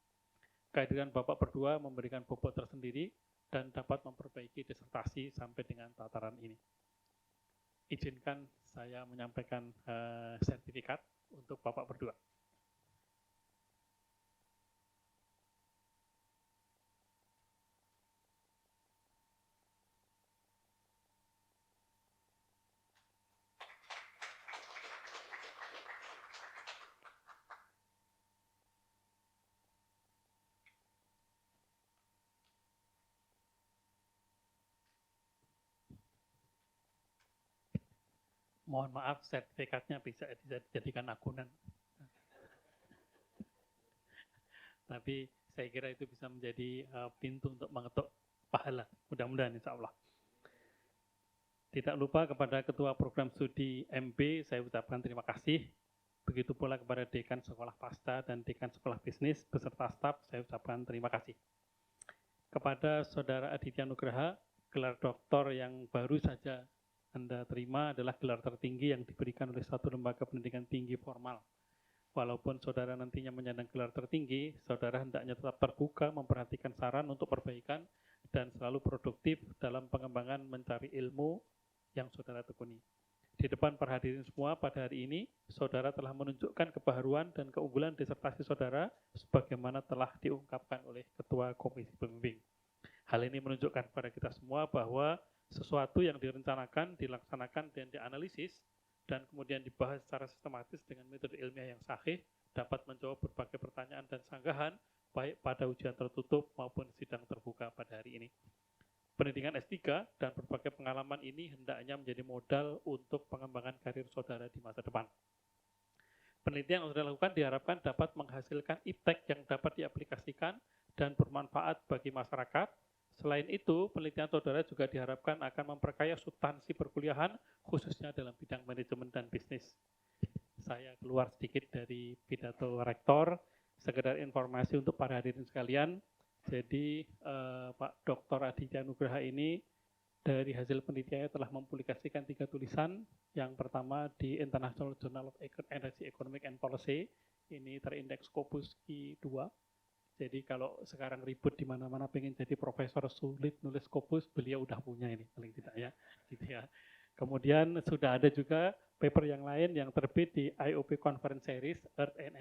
Kehadiran Bapak berdua memberikan bobot tersendiri dan dapat memperbaiki disertasi sampai dengan tataran ini. Izinkan saya menyampaikan sertifikat untuk Bapak berdua. Mohon maaf, sertifikatnya bisa dijadikan akunan. Tapi saya kira itu bisa menjadi pintu untuk mengetuk pahala. Mudah-mudahan insya Allah. Tidak lupa kepada Ketua Program Studi MB, saya ucapkan terima kasih. Begitu pula kepada Dekan Sekolah Pasta dan Dekan Sekolah Bisnis beserta staf, saya ucapkan terima kasih. Kepada Saudara Aditya Nugraha, gelar doktor yang baru saja Anda terima adalah gelar tertinggi yang diberikan oleh suatu lembaga pendidikan tinggi formal. Walaupun saudara nantinya menyandang gelar tertinggi, saudara hendaknya tetap terbuka memperhatikan saran untuk perbaikan dan selalu produktif dalam pengembangan mencari ilmu yang saudara tekuni. Di depan para hadirin semua pada hari ini, saudara telah menunjukkan kebaharuan dan keunggulan disertasi saudara sebagaimana telah diungkapkan oleh Ketua Komisi Pembimbing. Hal ini menunjukkan kepada kita semua bahwa sesuatu yang direncanakan, dilaksanakan, dan dianalisis, dan kemudian dibahas secara sistematis dengan metode ilmiah yang sahih, dapat menjawab berbagai pertanyaan dan sanggahan, baik pada ujian tertutup maupun sidang terbuka pada hari ini. Pendidikan S3 dan berbagai pengalaman ini hendaknya menjadi modal untuk pengembangan karir saudara di masa depan. Penelitian yang sudah dilakukan diharapkan dapat menghasilkan iptek yang dapat diaplikasikan dan bermanfaat bagi masyarakat. Selain itu, penelitian saudara juga diharapkan akan memperkaya substansi perkuliahan, khususnya dalam bidang manajemen dan bisnis. Saya keluar sedikit dari pidato rektor, sekedar informasi untuk para hadirin sekalian. Jadi Pak Dr. Aditya Nugraha ini dari hasil penelitiannya telah mempublikasikan 3 tulisan. Yang pertama di International Journal of Energy, Economic and Policy, ini terindeks Scopus Q2. Jadi kalau sekarang ribut di mana-mana pengen jadi profesor sulit nulis Scopus, beliau udah punya ini paling tidak ya, gitu ya. Kemudian sudah ada juga paper yang lain yang terbit di IOP Conference Series Earth and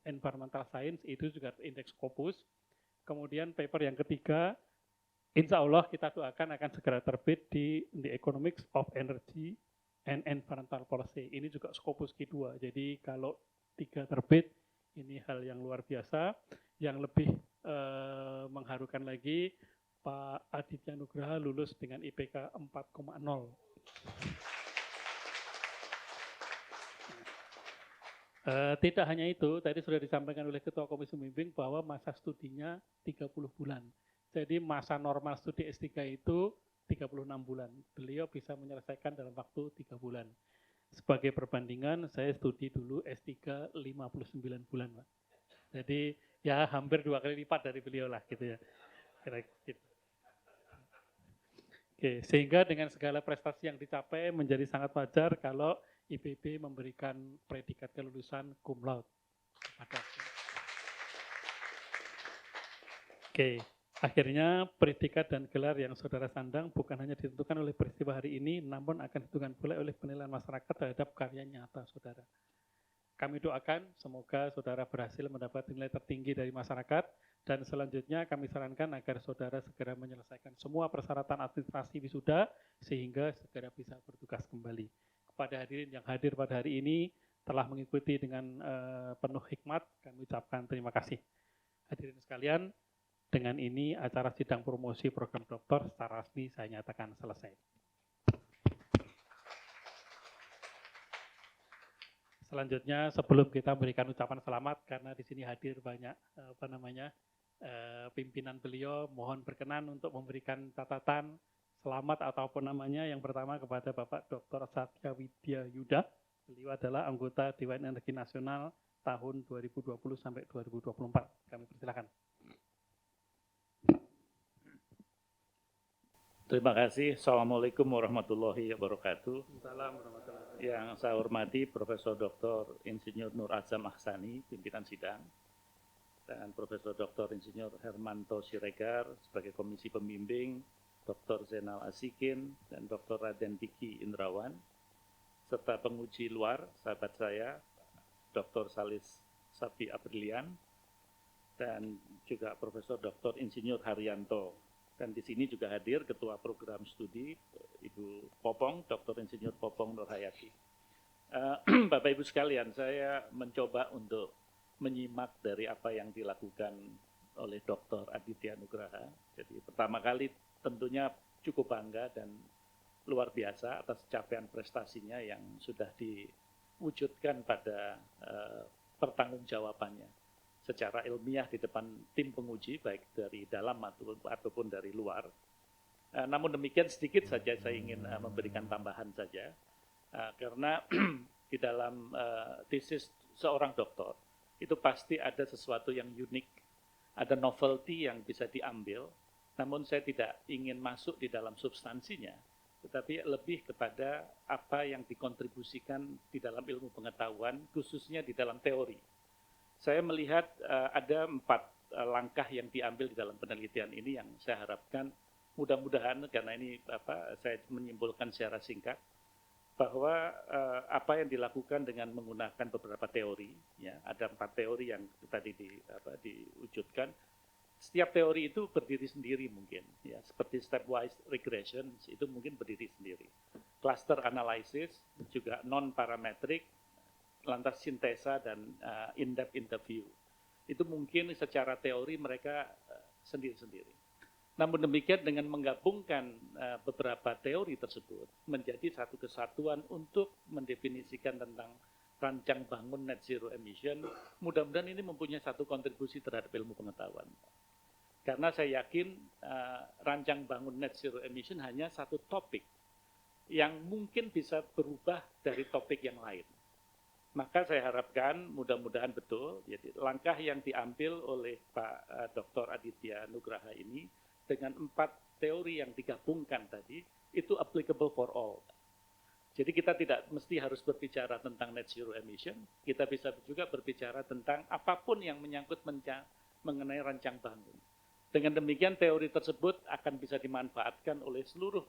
Environmental Science, itu juga indeks Scopus. Kemudian paper yang ketiga, insya Allah kita doakan akan segera terbit di The Economics of Energy and Environmental Policy. Ini juga Scopus Q2. Jadi kalau 3 terbit, ini hal yang luar biasa. Yang lebih mengharukan lagi, Pak Aditya Nugraha lulus dengan IPK 4,0. Tidak hanya itu, tadi sudah disampaikan oleh Ketua Komisi Pembimbing bahwa masa studinya 30 bulan. Jadi masa normal studi S3 itu 36 bulan. Beliau bisa menyelesaikan dalam waktu 3 bulan. Sebagai perbandingan, saya studi dulu S3 59 bulan, Pak. Jadi ya hampir 2 kali lipat dari beliau lah gitu ya. Gitu. Oke, sehingga dengan segala prestasi yang dicapai menjadi sangat wajar kalau IPB memberikan predikat kelulusan cum laude kepada. Oke, akhirnya predikat dan gelar yang saudara sandang bukan hanya ditentukan oleh peristiwa hari ini, namun akan ditentukan pula oleh penilaian masyarakat terhadap karya nyata saudara. Kami doakan semoga saudara berhasil mendapat nilai tertinggi dari masyarakat, dan selanjutnya kami sarankan agar saudara segera menyelesaikan semua persyaratan administrasi wisuda sehingga segera bisa bertugas kembali. Kepada hadirin yang hadir pada hari ini telah mengikuti dengan penuh hikmat, kami ucapkan terima kasih. Hadirin sekalian, dengan ini acara sidang promosi program doktor secara resmi saya nyatakan selesai. Selanjutnya, sebelum kita berikan ucapan selamat, karena di sini hadir banyak pimpinan beliau, mohon berkenan untuk memberikan catatan selamat ataupun namanya. Yang pertama kepada Bapak Dr. Satya Widya Yuda. Beliau adalah anggota Dewan Energi Nasional tahun 2020 sampai 2024. Kami persilakan. Terima kasih. Assalamualaikum warahmatullahi wabarakatuh. Assalamualaikum warahmatullahi wabarakatuh. Yang saya hormati Profesor Dr. Insinyur Nur Azam Ahsani, pimpinan sidang, dan Profesor Dr. Insinyur Hermanto Siregar sebagai Komisi Pembimbing, Dr. Zainal Asikin, dan Dr. Raden Diki Indrawan, serta penguji luar, sahabat saya, Dr. Salis Safi Aprilian, dan juga Profesor Dr. Insinyur Haryanto. Dan di sini juga hadir Ketua Program Studi, Ibu Popong, Dr. Insinyur Popong Nurhayati. Bapak Ibu sekalian, saya mencoba untuk menyimak dari apa yang dilakukan oleh Dr. Aditya Nugraha. Jadi pertama kali tentunya cukup bangga dan luar biasa atas capaian prestasinya yang sudah diwujudkan pada pertanggungjawabannya secara ilmiah di depan tim penguji, baik dari dalam ataupun dari luar. Namun demikian sedikit saja saya ingin memberikan tambahan saja, karena di dalam tesis seorang doktor, itu pasti ada sesuatu yang unik, ada novelty yang bisa diambil, namun saya tidak ingin masuk di dalam substansinya, tetapi lebih kepada apa yang dikontribusikan di dalam ilmu pengetahuan, khususnya di dalam teori. Saya melihat ada 4 langkah yang diambil di dalam penelitian ini yang saya harapkan mudah-mudahan, karena ini saya menyimpulkan secara singkat, bahwa apa yang dilakukan dengan menggunakan beberapa teori, ya, ada 4 teori yang tadi diwujudkan. Setiap teori itu berdiri sendiri mungkin, ya, seperti stepwise regression itu mungkin berdiri sendiri. Cluster analysis juga non-parametric, lantas sintesa dan in-depth interview. Itu mungkin secara teori mereka sendiri-sendiri. Namun demikian dengan menggabungkan beberapa teori tersebut menjadi satu kesatuan untuk mendefinisikan tentang rancang bangun net zero emission, mudah-mudahan ini mempunyai satu kontribusi terhadap ilmu pengetahuan. Karena saya yakin rancang bangun net zero emission hanya satu topik yang mungkin bisa berubah dari topik yang lain. Maka saya harapkan mudah-mudahan betul, jadi langkah yang diambil oleh Pak Dr. Aditya Nugraha ini dengan 4 teori yang digabungkan tadi, itu applicable for all. Jadi kita tidak mesti harus berbicara tentang net zero emission, kita bisa juga berbicara tentang apapun yang menyangkut mengenai rancang bangun. Dengan demikian teori tersebut akan bisa dimanfaatkan oleh seluruh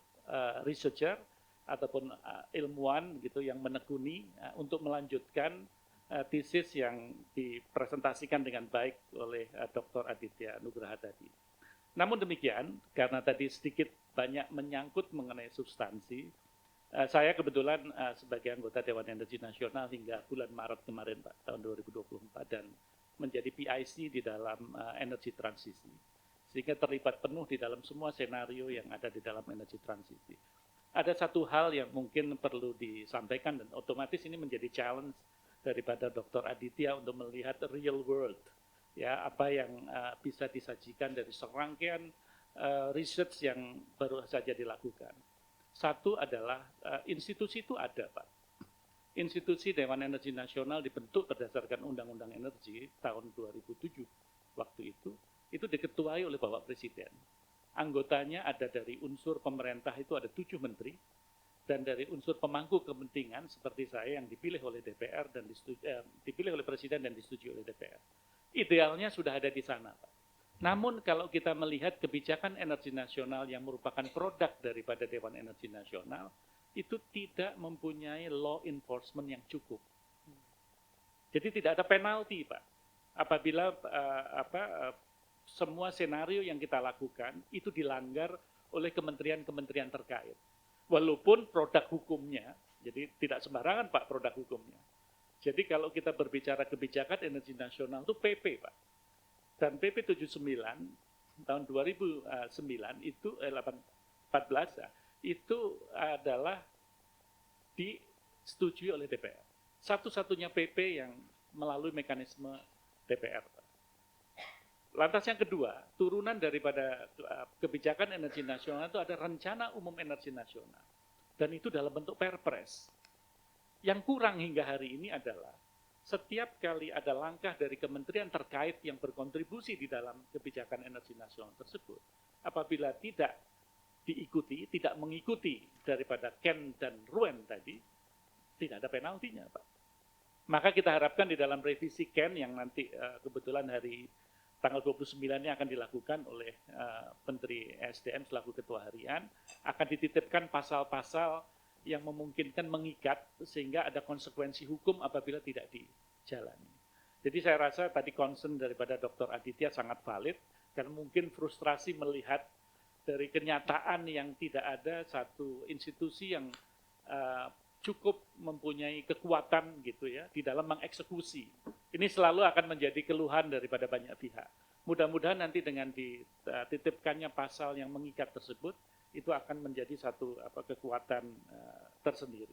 researcher ataupun ilmuwan gitu yang menekuni untuk melanjutkan tesis yang dipresentasikan dengan baik oleh Dr. Aditya Nugraha tadi. Namun demikian, karena tadi sedikit banyak menyangkut mengenai substansi, saya kebetulan sebagai anggota Dewan Energi Nasional hingga bulan Maret kemarin Pak, tahun 2024 dan menjadi PIC di dalam energi transisi. Sehingga terlibat penuh di dalam semua senario yang ada di dalam energi transisi. Ada satu hal yang mungkin perlu disampaikan dan otomatis ini menjadi challenge daripada Dr. Aditya untuk melihat real world. Ya, apa yang bisa disajikan dari serangkaian research yang baru saja dilakukan. Satu adalah institusi itu ada, Pak. Institusi Dewan Energi Nasional dibentuk berdasarkan Undang-Undang Energi tahun 2007 waktu itu diketuai oleh Bapak Presiden. Anggotanya ada dari unsur pemerintah itu ada 7 menteri, dan dari unsur pemangku kepentingan seperti saya yang dipilih oleh DPR dan dipilih oleh Presiden dan disetujui oleh DPR. Idealnya sudah ada di sana, Pak. Namun kalau kita melihat kebijakan energi nasional yang merupakan produk daripada Dewan Energi Nasional, itu tidak mempunyai law enforcement yang cukup. Jadi tidak ada penalti, Pak. Apabila semua senario yang kita lakukan itu dilanggar oleh kementerian-kementerian terkait. Walaupun produk hukumnya, jadi tidak sembarangan Pak produk hukumnya. Jadi kalau kita berbicara kebijakan energi nasional itu PP, Pak. Dan PP 79 tahun 2009 itu 14 ya, itu adalah disetujui oleh DPR. Satu-satunya PP yang melalui mekanisme DPR. Lantas yang kedua, turunan daripada kebijakan energi nasional itu ada rencana umum energi nasional. Dan itu dalam bentuk perpres. Yang kurang hingga hari ini adalah setiap kali ada langkah dari kementerian terkait yang berkontribusi di dalam kebijakan energi nasional tersebut, apabila tidak diikuti, tidak mengikuti daripada Ken dan Ruen tadi, tidak ada penaltinya, Pak. Maka kita harapkan di dalam revisi Ken yang nanti kebetulan hari tanggal 29-nya akan dilakukan oleh Menteri SDM selaku Ketua Harian, akan dititipkan pasal-pasal yang memungkinkan mengikat sehingga ada konsekuensi hukum apabila tidak dijalani. Jadi saya rasa tadi concern daripada Dr. Aditya sangat valid, karena mungkin frustrasi melihat dari kenyataan yang tidak ada satu institusi yang cukup mempunyai kekuatan gitu ya di dalam mengeksekusi. Ini selalu akan menjadi keluhan daripada banyak pihak. Mudah-mudahan nanti dengan dititipkannya pasal yang mengikat tersebut, itu akan menjadi satu kekuatan tersendiri.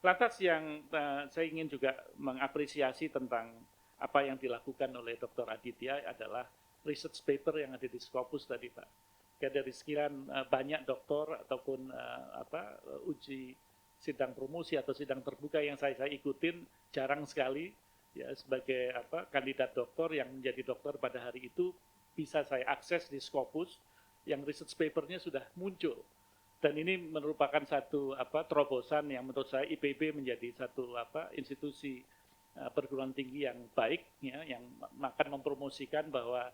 Lantas yang saya ingin juga mengapresiasi tentang apa yang dilakukan oleh Dr. Aditya adalah research paper yang ada di Scopus tadi, Pak. Dari sekian banyak doktor ataupun uji sidang promosi atau sidang terbuka yang saya ikutin, jarang sekali ya sebagai kandidat doktor yang menjadi doktor pada hari itu bisa saya akses di Scopus yang research papernya sudah muncul. Dan ini merupakan satu terobosan yang menurut saya IPB menjadi satu institusi perguruan tinggi yang baik ya, yang akan mempromosikan bahwa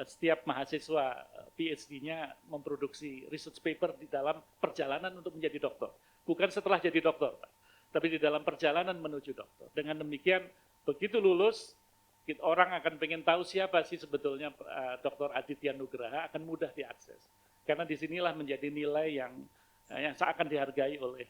setiap mahasiswa PhD-nya memproduksi research paper di dalam perjalanan untuk menjadi doktor. Bukan setelah jadi doktor, tapi di dalam perjalanan menuju doktor. Dengan demikian, begitu lulus, orang akan pengen tahu siapa sih sebetulnya Dr. Aditya Nugraha, akan mudah diakses. Karena disinilah menjadi nilai yang akan dihargai oleh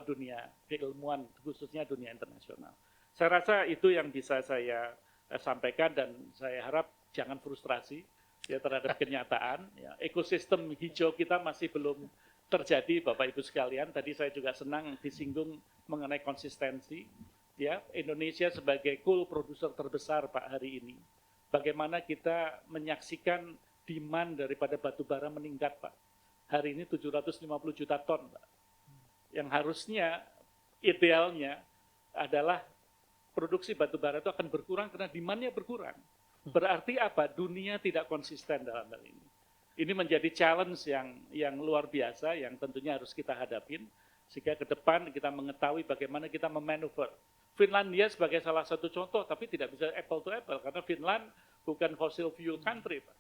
dunia keilmuan, khususnya dunia internasional. Saya rasa itu yang bisa saya sampaikan dan saya harap jangan frustrasi ya terhadap kenyataan. Ya, ekosistem hijau kita masih belum terjadi, Bapak Ibu sekalian. Tadi saya juga senang disinggung mengenai konsistensi. Ya, Indonesia sebagai coal producer terbesar Pak hari ini. Bagaimana kita menyaksikan demand daripada batu bara meningkat, Pak. Hari ini 750 juta ton, Pak. Yang harusnya idealnya adalah produksi batu bara itu akan berkurang karena demand-nya berkurang. Berarti apa? Dunia tidak konsisten dalam hal ini. Ini menjadi challenge yang luar biasa yang tentunya harus kita hadapin. Sehingga ke depan kita mengetahui bagaimana kita memanuver. Finlandia sebagai salah satu contoh, tapi tidak bisa apple to apple, karena Finland bukan fossil fuel country, Pak.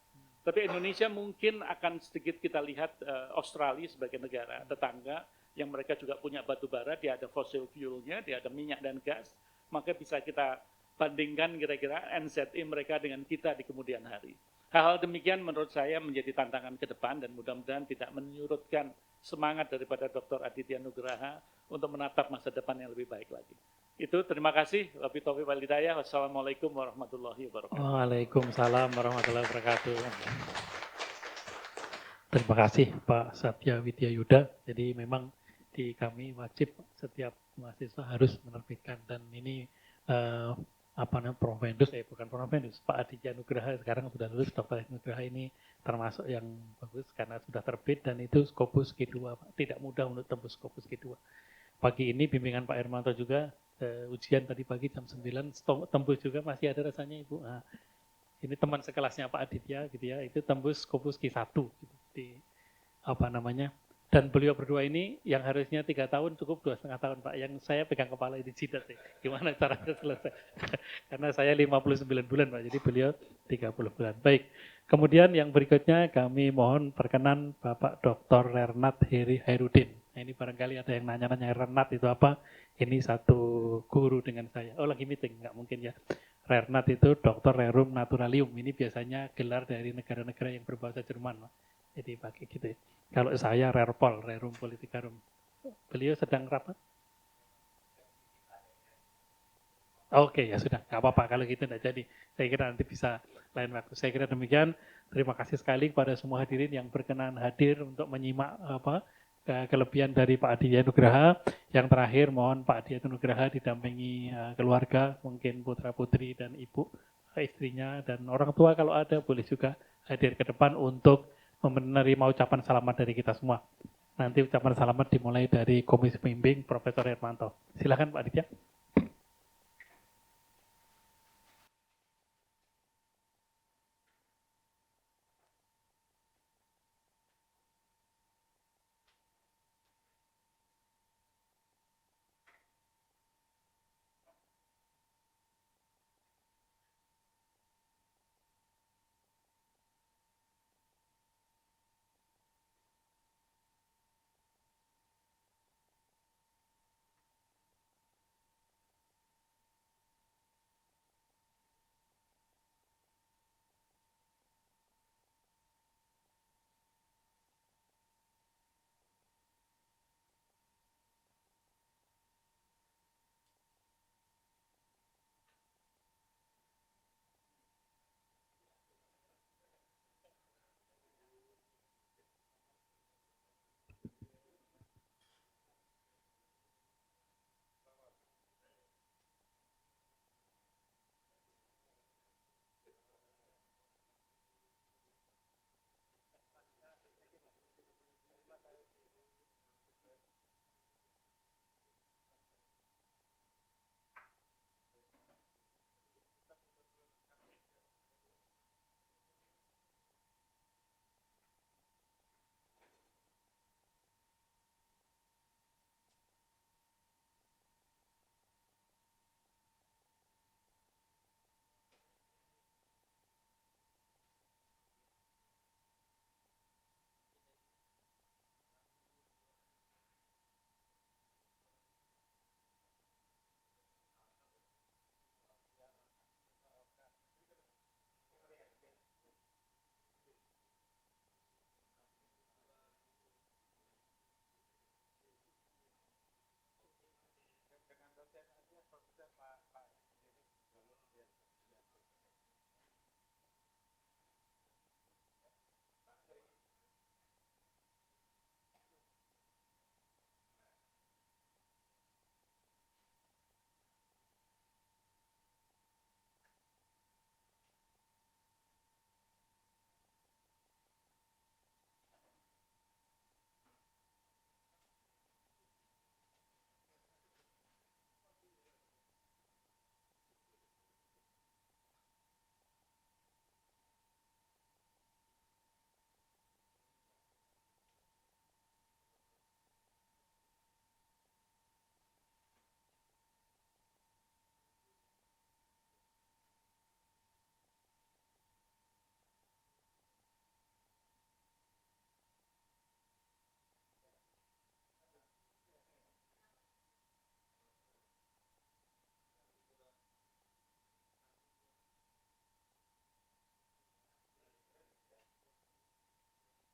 Tapi Indonesia mungkin akan sedikit kita lihat Australia sebagai negara tetangga, yang mereka juga punya batu bara, dia ada fossil fuelnya, dia ada minyak dan gas, maka bisa kita bandingkan kira-kira NZE mereka dengan kita di kemudian hari. Hal-hal demikian menurut saya menjadi tantangan ke depan dan mudah-mudahan tidak menyurutkan semangat daripada Dr. Aditya Nugraha untuk menatap masa depan yang lebih baik lagi. Itu terima kasih. Wabillahi taufiq wal hidayah. Wassalamualaikum warahmatullahi wabarakatuh. Waalaikumsalam warahmatullahi wabarakatuh. Terima kasih Pak Satya Widya Yuda. Jadi memang di kami wajib setiap mahasiswa harus menerbitkan, dan ini Provendus, bukan Provendus, Pak Aditya Nugraha sekarang sudah lulus, Dr. Nugraha ini termasuk yang bagus karena sudah terbit dan itu Scopus G2, Pak. Tidak mudah untuk tembus Scopus G2. Pagi ini bimbingan Pak Hermanto juga, ujian tadi pagi jam 9, tembus juga, masih ada rasanya Ibu. Nah, ini teman sekelasnya Pak Aditya gitu ya, itu tembus Scopus G1 gitu, di dan beliau berdua ini yang harusnya 3 tahun cukup 2,5 tahun Pak, yang saya pegang kepala ini jidat ya. Gimana caranya selesai? Karena saya 59 bulan Pak, jadi beliau 30 bulan. Baik, kemudian yang berikutnya kami mohon perkenan Bapak Dr. Rernat Heri Hairudin. Nah, ini barangkali ada yang nanya-nanya Rernat itu apa? Ini satu guru dengan saya. Oh lagi meeting, nggak mungkin ya. Rernat itu Dr. Rerum Naturalium. Ini biasanya gelar dari negara-negara yang berbahasa Jerman Pak. Jadi pakai gitu ya. Kalau saya Rerpol, Rerum Politicarum. Beliau sedang rapat? Oke, ya sudah, nggak apa-apa kalau gitu enggak jadi. Saya kira nanti bisa lain waktu. Saya kira demikian. Terima kasih sekali kepada semua hadirin yang berkenan hadir untuk menyimak kelebihan dari Pak Aditya Nugraha. Yang terakhir, mohon Pak Aditya Nugraha didampingi keluarga, mungkin putra-putri dan ibu, istrinya, dan orang tua kalau ada, boleh juga hadir ke depan untuk menerima ucapan selamat dari kita semua. Nanti ucapan selamat dimulai dari Komisi Pembimbing Profesor Hermanto. Silakan Pak Aditya.